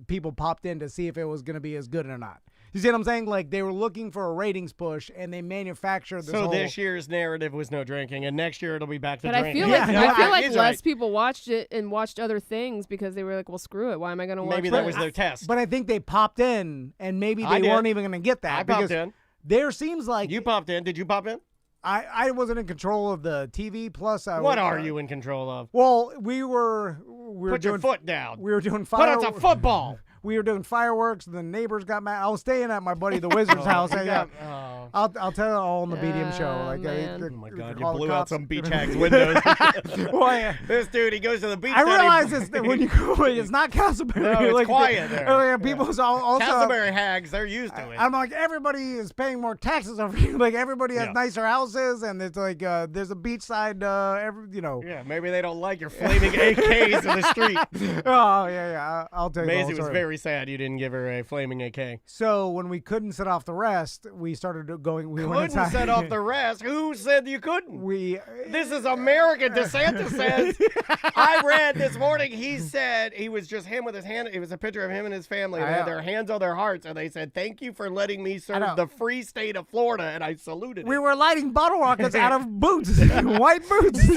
people popped in to see if it was going to be as good or not. You see what I'm saying? Like, they were looking for a ratings push, and they manufactured this So this year's narrative was no drinking, and next year it'll be back to drinking. But I feel like less people watched it and watched other things because they were like, well, screw it. Why am I going to watch Maybe that was their test. But I think they popped in, and maybe they weren't even going to get that. I popped in. There seems like... You popped in. Did you pop in? I wasn't in control of the TV, plus I What are you in control of? Well, we were Put your foot down. We were doing fireworks. Put out the football. We were doing fireworks, and the neighbors got mad. I was staying at my buddy the Wizard's house. I'll tell you all on the BDM show. Like, oh my God, you blew out some beach hag's windows. Well, yeah. This dude, he goes to the beach. I realize when you go, it's not Castleberry. No, it's quiet there. People's also Castleberry hags, they're used to it. I'm like, everybody is paying more taxes over here. Like, everybody has nicer houses, and it's like there's a beachside. Yeah, maybe they don't like your flaming AKs in the street. Oh yeah. I'll tell you. Maisie was very sad you didn't give her a flaming AK. So when we couldn't set off the rest, we started going. We couldn't set off the rest. Who said you couldn't? This is America. DeSantis says. I read this morning. He said he was just him with his hand. It was a picture of him and his family. They had their hands on their hearts, and they said, "Thank you for letting me serve the free state of Florida." And I saluted. We were lighting bottle rockets out of boots, white boots.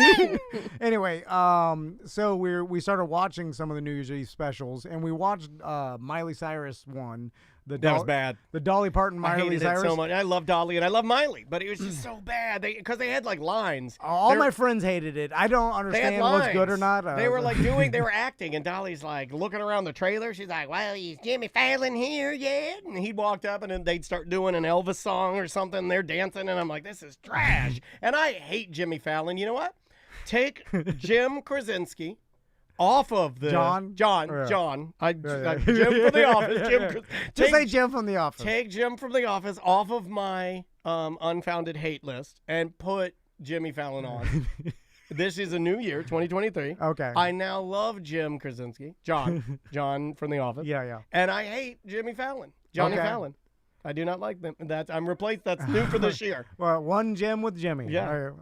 Anyway, so we started watching some of the New Year's Eve specials, and we watched Miley Cyrus one. That was bad. The Dolly Parton, Miley Cyrus. It so much. I love Dolly and I love Miley, but it was just so bad. Because they had like lines. All my friends hated it. I don't understand what's good or not. They were like they were acting, and Dolly's like looking around the trailer. She's like, "Well, is Jimmy Fallon here yet?" And he walked up, and then they'd start doing an Elvis song or something. They're dancing, and I'm like, "This is trash." And I hate Jimmy Fallon. You know what? Take Jim Krasinski off of the John. Jim from The Office. Just say Jim from The Office. Take Jim from The Office off of my unfounded hate list and put Jimmy Fallon on. This is a new year, 2023. Okay. I now love Jim Krasinski, John from The Office. Yeah. And I hate Jimmy Fallon, Johnny Fallon. I do not like them. That's new for this year. Well, one Jim with Jimmy. Yeah.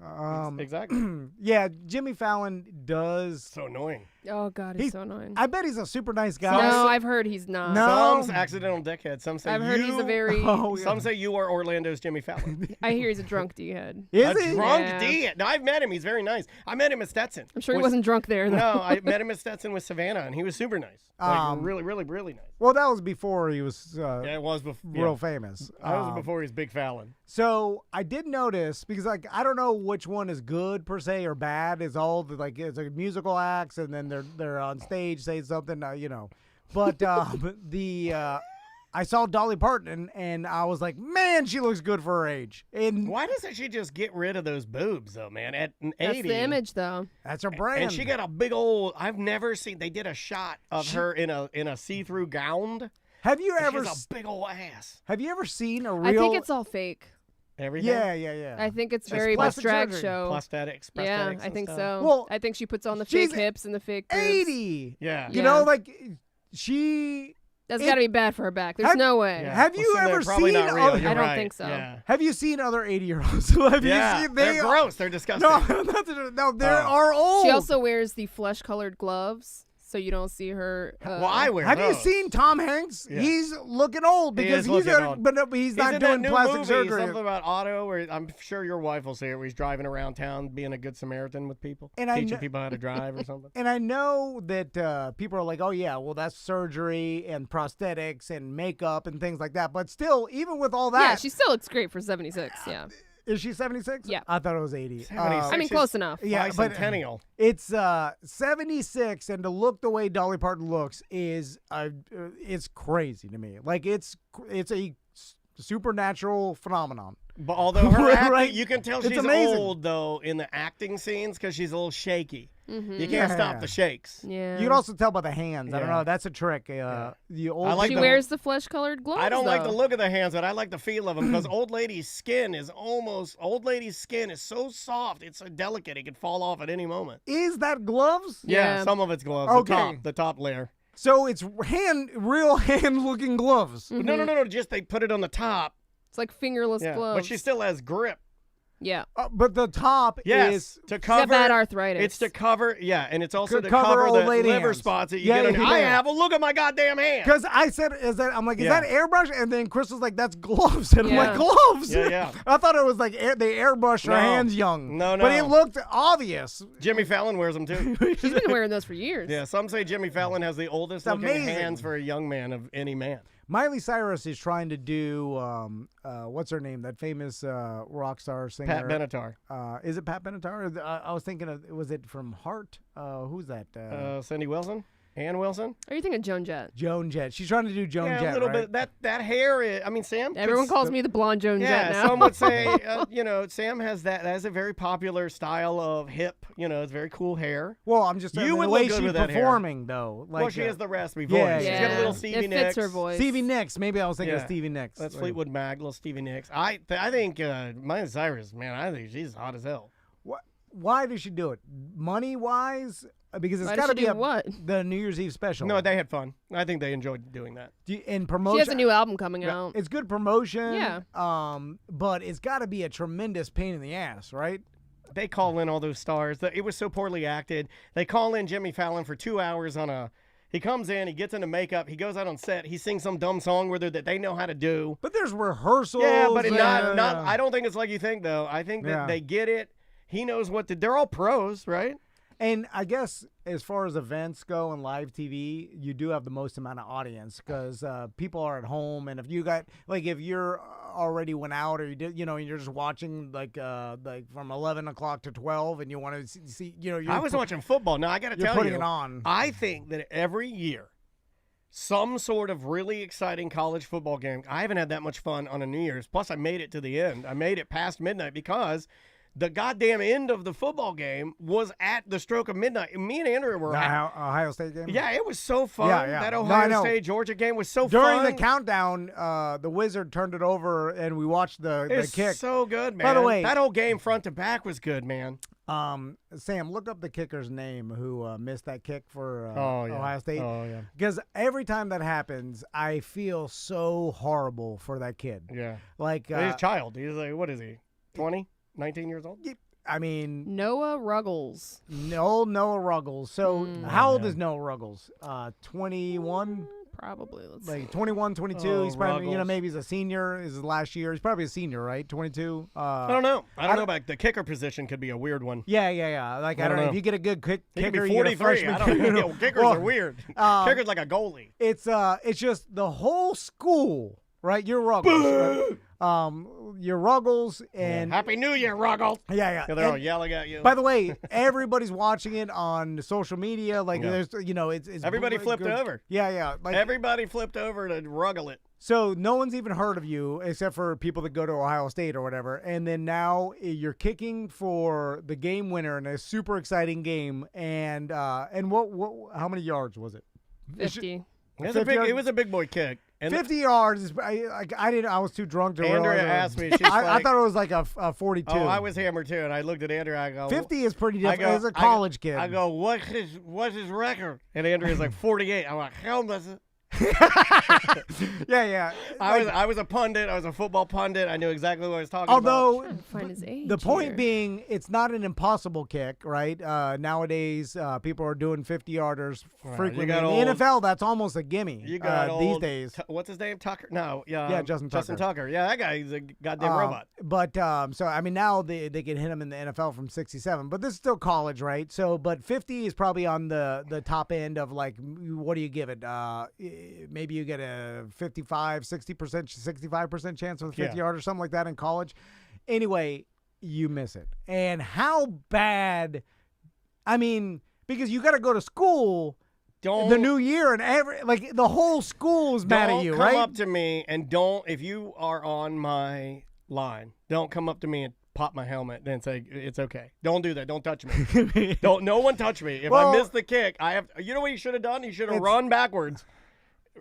Exactly. Yeah, Jimmy Fallon does. So annoying. Oh God, he's so annoying. I bet he's a super nice guy. No, I've heard he's not. No. Some's accidental dickhead. Some say I've heard he's a very. Oh, yeah. Some say you are Orlando's Jimmy Fallon. I hear he's a drunk D-head. Is A he? drunk Yeah. D. No, I've met him. He's very nice. I met him at Stetson. I'm sure he wasn't drunk there though. No, I met him at Stetson with Savannah, and he was super nice. Like, really, really, really nice. Well, that was before he was Yeah, it was before. real famous. That was before he was Big Fallon. So I did notice because like I don't know which one is good per se or bad. It's all the, like it's like musical acts and then they're on stage saying something, But I saw Dolly Parton and I was like, man, she looks good for her age. And Why doesn't she just get rid of those boobs though, man? At an That's 80, the image though. that's her brand. and she got a big old. I've never seen. They did a shot of her in a see-through gown. Have you She ever has a big old ass. have you ever seen a real? I think it's all fake. Everything. yeah. I think it's It's very much plastic drag surgery. show. Prosthetics. Yeah, prosthetics I and think stuff. so. Well, I think she puts on the she's fake hips and the fake boobs. 80. Yeah. You Yeah. know, like she. That's It- got to be bad for her back. There's Have- no way. Yeah. Have you so they're ever probably seen not real. other- You're I don't right. think so. Yeah. Have you seen other 80-year-olds? Have Yeah, you seen? they're gross. They're disgusting. No, they Oh. are old. She also wears the flesh-colored gloves, so you don't see her. Well, I wear Have you those. seen Tom Hanks? Yeah. He's looking old He because is he's looking old. but he's He's not in that doing new plastic movie, surgery. Something about Otto, where I'm sure your wife will see it, where he's driving around town being a good Samaritan with people, And I teaching kn- people how to drive or something. And I know that people are like, oh, yeah, well, that's surgery and prosthetics and makeup and things like that. But still, even with all that, Yeah, she still looks great for 76. Yeah. is she 76? Yeah. I thought it was 80. 76. I mean, close enough. Yeah, but Bicentennial. it's 76, and to look the way Dolly Parton looks is it's crazy to me. Like, it's a supernatural phenomenon. But although her acting, Right? you can tell It's she's amazing. old though in the acting scenes because she's a little shaky. Mm-hmm. You can't Yeah. stop the shakes. Yeah. You can also tell by the hands. I don't Yeah. know. That's a trick. The old I like She the- wears the flesh-colored gloves. I don't like the though. look of the hands, but I like the feel of them because old lady's skin is so soft. It's so delicate. It could fall off at any moment. Is that gloves? Yeah. Some of it's gloves. Okay. The top layer. So it's real hand-looking gloves. Mm-hmm. No. Just they put it on the top. It's like fingerless Yeah. gloves. But she still has grip. Yeah. But the top Yes. is To She's got cover. bad arthritis. It's to cover. Yeah, and it's also To to cover cover old the lady liver hands. spots that you Yeah, get on. yeah, I yeah. have a look at my goddamn hand. because I said, I'm like, is Yeah. that airbrush? And then Crystal's like, that's gloves. And I'm like, Yeah. gloves? Yeah. I thought it was like they airbrushed her No. hands young. No. But it looked obvious. Jimmy Fallon wears them too. She's been wearing those for years. Yeah, some say Jimmy Fallon has the oldest looking amazing. hands for a young man of any man. Miley Cyrus is trying to do, what's her name? That famous rock star singer. Pat Benatar. Is it Pat Benatar? I was thinking of, was it from Heart? Who's that? Cindy Wilson? Ann Wilson? Are you thinking Joan Jett? Joan Jett. She's trying to do Joan Yeah, Jett, a little right? bit. That hair is, I mean, Sam. Everyone calls me the blonde Joan Jett Yeah, now. some would say, Sam has a very popular style of hip, it's very cool hair. Well, I'm just saying You the would way look good she's with that hair. performing, though. Like, Well, she has the raspy voice. yeah, She's yeah. got a little It Stevie fits Nicks. her voice. Stevie Nicks. Maybe I was thinking of Yeah. Stevie Nicks. That's Like, Fleetwood Mac, little Stevie Nicks. I think Miley Cyrus, man, I think she's hot as hell. Why does she do it? Money-wise? Because it's Why got does to she be do what? the New Year's Eve special. No, they had fun. I think they enjoyed doing that. In promotion. She has a new album coming out. It's good promotion. Yeah. But it's got to be a tremendous pain in the ass, right? They call in all those stars. It was so poorly acted. They call in Jimmy Fallon for 2 hours on a. He comes in, he gets into makeup, he goes out on set, he sings some dumb song with her that they know how to do. But there's rehearsals. Yeah, but and- not. I don't think it's like you think though. I think that Yeah. they get it. He knows what to. They're all pros, right? And I guess as far as events go and live TV, you do have the most amount of audience because people are at home. And if you got if you're already went out or you did, and you're just watching like from 11 o'clock to 12, and you want to see, you're I was watching football. Now I got to you're tell putting you, it on. I think that every year, some sort of really exciting college football game. I haven't had that much fun on a New Year's. Plus, I made it to the end. I made it past midnight because the goddamn end of the football game was at the stroke of midnight. And me and Andrew were The out. Ohio State game. Yeah, it was so fun. Yeah. That No, I know. Ohio State Georgia game was so During fun. the countdown, the Wizard turned it over, and we watched the It's kick. so good, man. By the way- that whole game front to back was good, man. Sam, look up the kicker's name who missed that kick for Oh, yeah. Ohio State. Oh, yeah. Because every time that happens, I feel so horrible for that kid. Yeah. Like, He's a child. He's like, what is he? 20? 19 years old? I mean, Noah Ruggles. Noah Ruggles. So how old is Noah Ruggles? 21? Probably. Let's Like see. 21, 22. Oh, He's probably, Ruggles. maybe he's a senior. Is his last year. He's probably a senior, right? 22. I don't know. I don't know about the kicker position. Could be a weird one. Yeah. Like I don't know. know. If you get a good He could kicker, be you get a 43. freshman. I don't know. Kickers Well, are weird. Kickers like a goalie. It's just the whole school, right? You're Ruggles. Right? You're Ruggles and Happy New Year, Ruggles. yeah. They're all And yelling at you. by the way, everybody's watching it on social media. Like Yeah. there's, it's Everybody flipped good. over. Yeah. Like Everybody flipped over to Ruggle it. so, no one's even heard of you except for people that go to Ohio State or whatever. And then now you're kicking for the game winner in a super exciting game. And what? How many yards was it? 50. It was a big boy kick. And 50 yards. I was too drunk to realize. Andrea it was- asked me. She's I like, thought it was like a 42. "Oh, I was hammered too." And I looked at Andrea. I go, 50 is pretty I different. go- As a college kid. I go, what's his record? And Andrea's like 48. I'm like, hell does it? yeah. I was a pundit. I was a football pundit. I knew exactly what I was talking about. Although Trying to find his age the point here. being, it's not an impossible kick, right? Nowadays, people are doing 50-yarders frequently. got In the old- NFL, that's almost a gimme You got these old days. what's his name? Tucker? No, Justin Tucker. Tucker. Yeah, that guy. He's a goddamn robot. But so I mean, now they can hit him in the NFL from 67, but this is still college, right? So, but 50 is probably on the top end of like, what do you give it? Maybe you get a 55, 60%, 65% chance with a 50 yard or something like that in college. Anyway, you miss it. And how bad? I mean, because you got to go to school the new year and the whole school is mad at you, Don't right? come up to me and don't, if you are on my line, don't come up to me and pop my helmet and say it's okay. Don't do that. Don't touch me. No one touch me. If Well, I miss the kick, you know what he should have done? He should have run backwards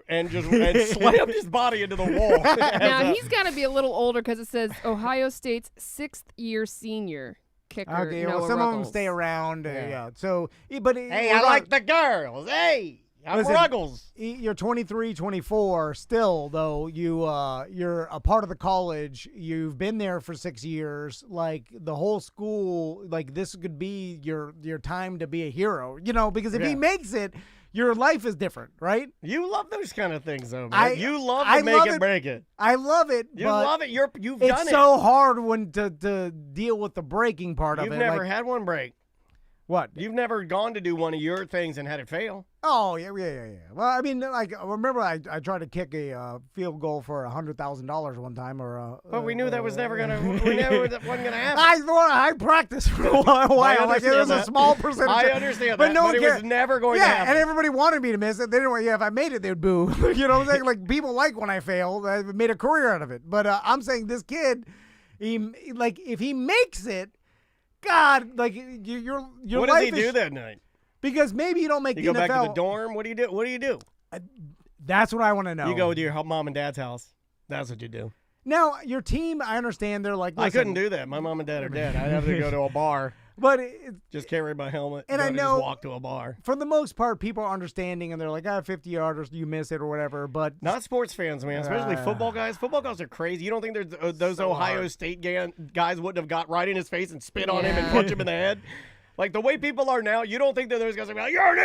and just slammed his body into the wall. Now, he's got to be a little older because it says Ohio State's 6th-year senior kicker. Okay, well, Noah some of them Ruggles. stay around. Yeah. Yeah. So, but Hey, I like the girls. Hey, I'm Listen, Ruggles. You're 23, 24. Still, though, you're a part of the college. You've been there for 6 years. Like the whole school, like this could be your time to be a hero. Because if he makes it, your life is different, right? You love those kind of things, though, man. You love to I make love it, break it. I love it. You but love it. You've it's done it. so hard when to deal with the breaking part You've of it. never like, had one break. what? You've never gone to do one of your things and had it fail. Oh yeah. Well, I mean, like, remember I tried to kick a field goal for $100,000 one time, But we knew that was never gonna. We knew that wasn't gonna happen. I practiced for a while. Like it understand was a that. small percentage. I understand but that, no but one it cared. was never going to Yeah, happen. and everybody wanted me to miss it. They didn't want. Yeah, if I made it, they'd boo. You know what I'm saying? Like people like when I failed. I made a career out of it. But I'm saying this kid, if he makes it, God, like your What life does he do that night? Because maybe you don't make You the go NFL. back to the dorm. What do you do? What do you do? That's what I want to know. You go to your mom and dad's house. That's what you do. Now your team. I understand they're like. I Listen, couldn't do that. My mom and dad are dead. I'd have to go to a bar. But Just carry my helmet. And go I to know- just walk to a bar. for the most part, people are understanding and they're like, 50 yarders, you miss it or whatever. But Not sports fans, man. Especially football guys. Football guys are crazy. You don't think there's those So Ohio hard. State guys wouldn't have got right in his face and spit on him and punch him in the head? Like the way people are now, you don't think that those guys are like, you're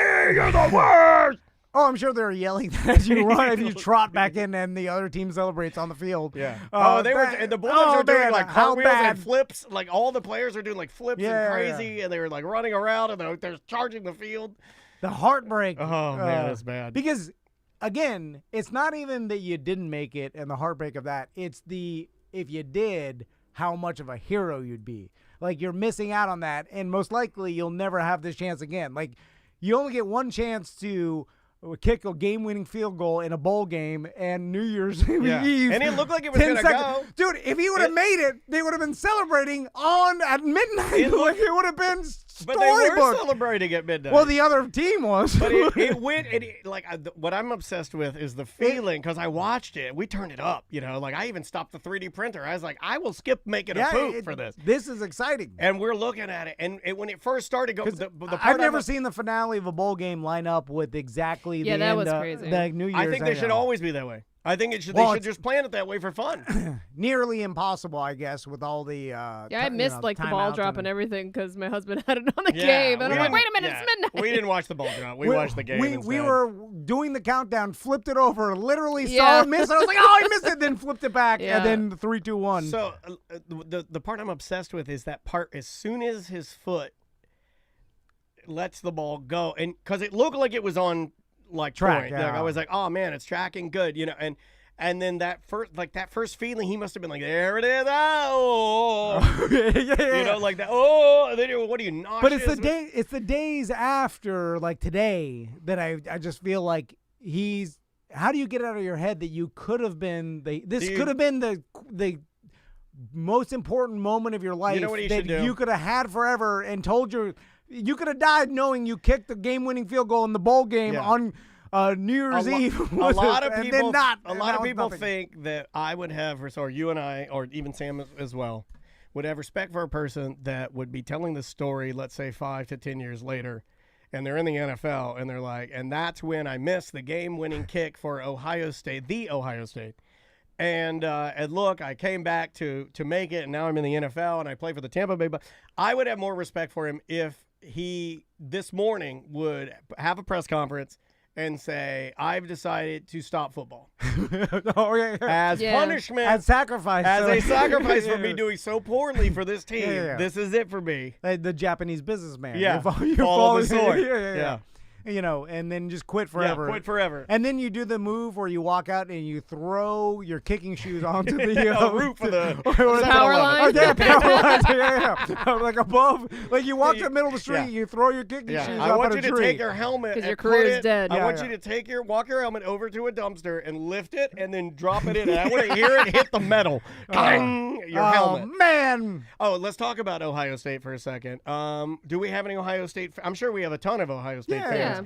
the worst. I'm sure they're yelling as you run if you trot back in and the other team celebrates on the field. Yeah. They And the Bulldogs were doing like how cartwheels bad. and flips. Like all the players are doing like flips Yeah, and crazy, and they were like running around and they're charging the field. The heartbreak. Oh man, that's bad. Because again, it's not even that you didn't make it and the heartbreak of that. It's if you did, how much of a hero you'd be. Like you're missing out on that, and most likely you'll never have this chance again. Like you only get one chance to kick a game-winning field goal in a bowl game and New Year's Yeah. Eve. And it looked like it was 10 gonna seconds. go. Dude, if he would have made it, they would have been celebrating at midnight. It Like it would have been But they were storybook. celebrating at midnight. Well, the other team was. But it went, what I'm obsessed with is the feeling, because I watched it. We turned it up, Like, I even stopped the 3D printer. I was like, I will skip making a poop for this. This is exciting. And we're looking at it. And when it first started, the part I've never seen the finale of a bowl game line up with exactly Yeah, the that end was of crazy. the New Year's. I think they should always be that way. I think they should just plan it that way for fun. Nearly impossible, I guess, with all the Yeah, I missed like the ball timeouts drop and everything because my husband had it on the Yeah, game, and we I'm like, didn't- wait a minute, yeah, it's midnight. We didn't watch the ball drop. We watched the game. We instead. were doing the countdown, flipped it over, literally saw Yeah. him miss. I was like, oh, he missed it, then flipped it back, Yeah. and then 3, 2, 1. So the part I'm obsessed with is that part as soon as his foot lets the ball go, and because it looked like it was on like Track, point. yeah. Like, I was like, oh man, it's tracking good, and then that first feeling, he must have been like, there it is, oh, yeah. like that, oh, and then what are you nauseous? But it's the days after, like today, that I just feel like he's. How do you get out of your head that you could have been this could have been the most important moment of your life You know what he that should do? you could have had forever and told you could have died knowing you kicked the game-winning field goal in the bowl game Yeah. on New Year's Eve. A lot of and people, then not, a and lot that of was people nothing. think that I would have, or you and I, or even Sam as well, would have respect for a person that would be telling the story, let's say 5 to 10 years later, and they're in the NFL, and they're like, and that's when I missed the game-winning kick for Ohio State, the Ohio State. And look, I came back to make it, and now I'm in the NFL, and I play for the Tampa Bay. But I would have more respect for him if he this morning would have a press conference and say, I've decided to stop football Oh, yeah. as Yeah. punishment, As sacrifice. as so- a sacrifice for Yeah. me doing so poorly for this team. Yeah. This is it for me. The Japanese businessman. Yeah. You Follow the sword. Yeah. Yeah. And then just quit forever. Yeah, quit forever. And then you do the move where you walk out and you throw your kicking shoes onto the roof of the Power line. Oh, yeah, power lines. Yeah. Like above. Like you walk to the middle of the street, Yeah. you throw your kicking Yeah, shoes I up want at you a to tree. take your helmet 'Cause your and career put is it- dead. I Yeah, want yeah. you to walk your helmet over to a dumpster and lift it and then drop it in. And I want to hear it hit the metal. Clang, your helmet. Man. Oh, let's talk about Ohio State for a second. Do we have any Ohio State? I'm sure we have a ton of Ohio State Yeah. fans.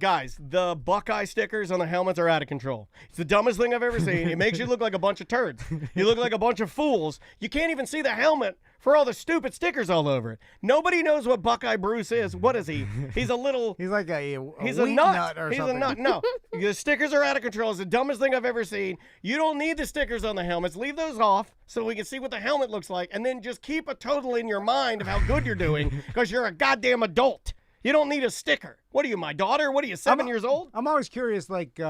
Guys, the Buckeye stickers on the helmets are out of control. It's the dumbest thing I've ever seen. It makes you look like a bunch of turds. You look like a bunch of fools. You can't even see the helmet for all the stupid stickers all over it. Nobody knows what Buckeye Bruce is. What is he? He's a little... He's like a He's a wheat nut. or He's something. a nut. No, the stickers are out of control. It's the dumbest thing I've ever seen. You don't need the stickers on the helmets. Leave those off so we can see what the helmet looks like, and then just keep a total in your mind of how good you're doing because you're a goddamn adult. You don't need a sticker. What are you, my daughter? What are you, 7 years old? I'm always curious, like,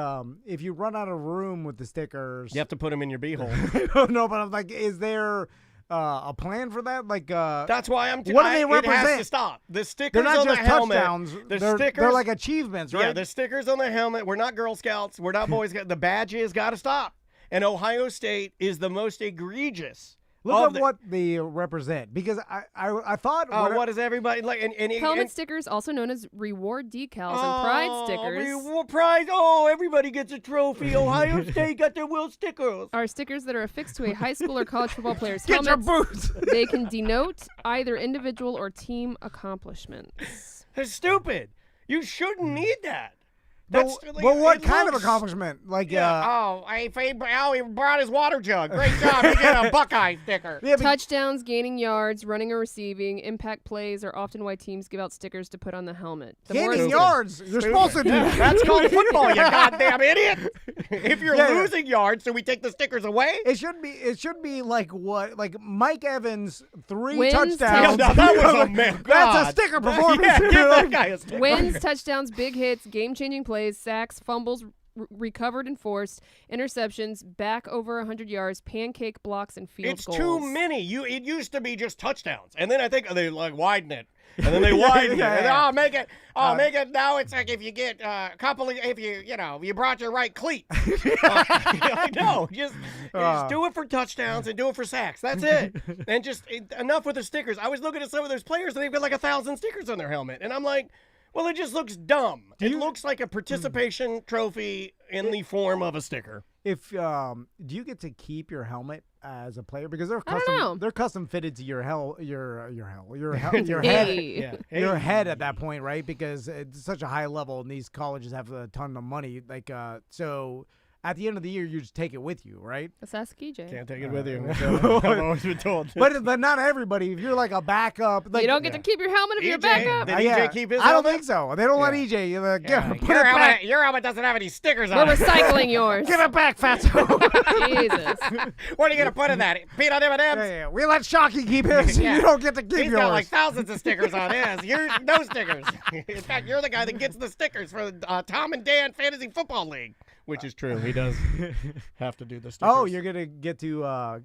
if you run out of room with the stickers. You have to put them in your beehole. No, but I'm like, is there a plan for that? Like, That's why I'm. What do they It has represent? to stop. The stickers they're not on just the helmet. touchdowns. The They're stickers. like achievements, right? Yeah, the stickers on the helmet. We're not Girl Scouts. We're not Boy Scouts. The badges got to stop. And Ohio State is the most egregious. Look at what they represent, because I thought. What is everybody like? And Helmet stickers, also known as reward decals and pride stickers, Reward prize. Oh, everybody gets a trophy. Ohio State got their will stickers. are stickers that are affixed to a high school or college football player's Get your helmet. boots. They can denote either individual or team accomplishments. That's stupid. You shouldn't need that. But That's what it kind of looks- accomplishment? Like, he brought his water jug. Great job. You get a Buckeye sticker. yeah, but Touchdowns, gaining yards, running or receiving, impact plays are often why teams give out stickers to put on the helmet. The more gaining Stupid. yards. You're supposed to do. That's called football, you goddamn idiot. If you're Yeah. losing yards, so we take the stickers away? It should be like what? Like Mike Evans, 3 Wins, touchdowns. Yeah, that was a man. That's a God. sticker performance. Yeah, give that guy a sticker. wins, touchdowns, big hits, game-changing plays, sacks, fumbles, recovered and forced, interceptions, back over 100 yards, pancake blocks, and field It's goals. too many. It used to be just touchdowns, and then I think they like widen it, and then they widen it. And, yeah. make it. Make it. Now it's like if you get a couple of, if you brought your right cleat. No, just do it for touchdowns and do it for sacks. That's it. And just enough with the stickers. I was looking at some of those players, and they've got like 1,000 stickers on their helmet, and I'm like, well, it just looks dumb. It looks like a participation trophy in the form of a sticker. If do you get to keep your helmet as a player, because they're I don't custom know. they're custom fitted to your your head Hey. your head at that point, right? Because it's such a high level, and these colleges have a ton of money. Like, so at the end of the year, you just take it with you, right? Let's ask EJ. Can't take it with you. I've always been told. But not everybody. If you're like a backup, like, You don't get to keep your helmet if you're EJ, backup. did EJ keep his I don't helmet? think so. They don't let EJ. You're like, put it back. Your helmet doesn't have any stickers We're on it. recycling yours. Give it back, Fatso. Jesus. What are you going to put in that? Peanut M&Ms? Yeah. We let Shocky keep his. Yeah. You don't get to keep He's yours. got like thousands of stickers on his. You're no stickers. In fact, you're the guy that gets the stickers for the Tom and Dan Fantasy Football League, which is true. He does have to do the stickers. Oh, you're gonna get to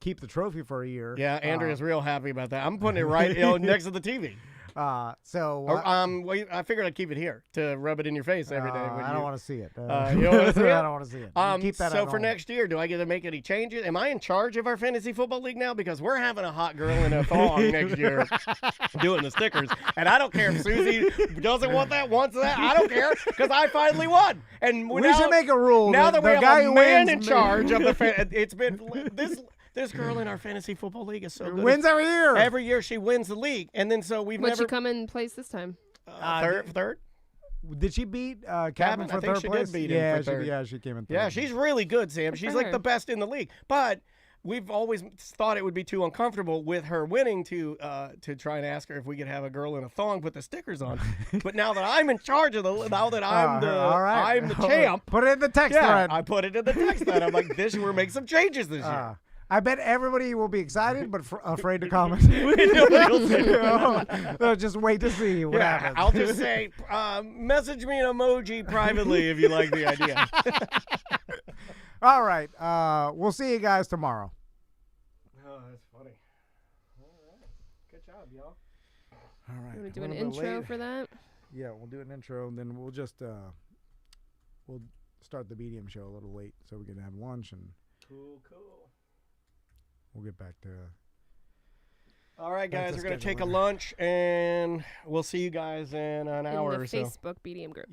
keep the trophy for a year. Yeah, Andrea's real happy about that. I'm putting it right next to the TV. I figured I'd keep it here to rub it in your face every day. I don't want to see it. you don't wanna see it? I don't want to see it. You keep that so at for home. next year, do I get to make any changes? Am I in charge of our fantasy football league now? Because we're having a hot girl in a thong next year doing the stickers. And I don't care if Susie doesn't want that, wants that. I don't care because I finally won. And we now, should make a rule. now that we the have guy a who man wins in charge of the it's been this girl in our fantasy football league is so good. wins every year. Every year she wins the league. And then so we've What'd never she come in place this time? third. Did she beat Cabin Cabin? for I think third she place? did beat him for third. Yeah, she came in third. Yeah, she's really good, Sam. She's for like her. the best in the league. But we've always thought it would be too uncomfortable with her winning to try and ask her if we could have a girl in a thong put the stickers on. But now that I'm in charge of now that I'm the champ. Put it in the text Yeah, thread. I put it in the text thread. I'm like, we're making some changes this year. I bet everybody will be excited, but afraid to comment. They'll just wait to see what happens. I'll just say, message me an emoji privately if you like the idea. All right. We'll see you guys tomorrow. Oh, that's funny. All right. Good job, y'all. All right. You want to do A an little bit intro late. for that? Yeah, we'll do an intro, and then we'll just we'll start the BDM show a little late so we can have lunch, and Cool. we'll get back to. All right, Back guys, to we're going to take a scheduling. lunch, and we'll see you guys in an hour in the or so. Facebook BDM group.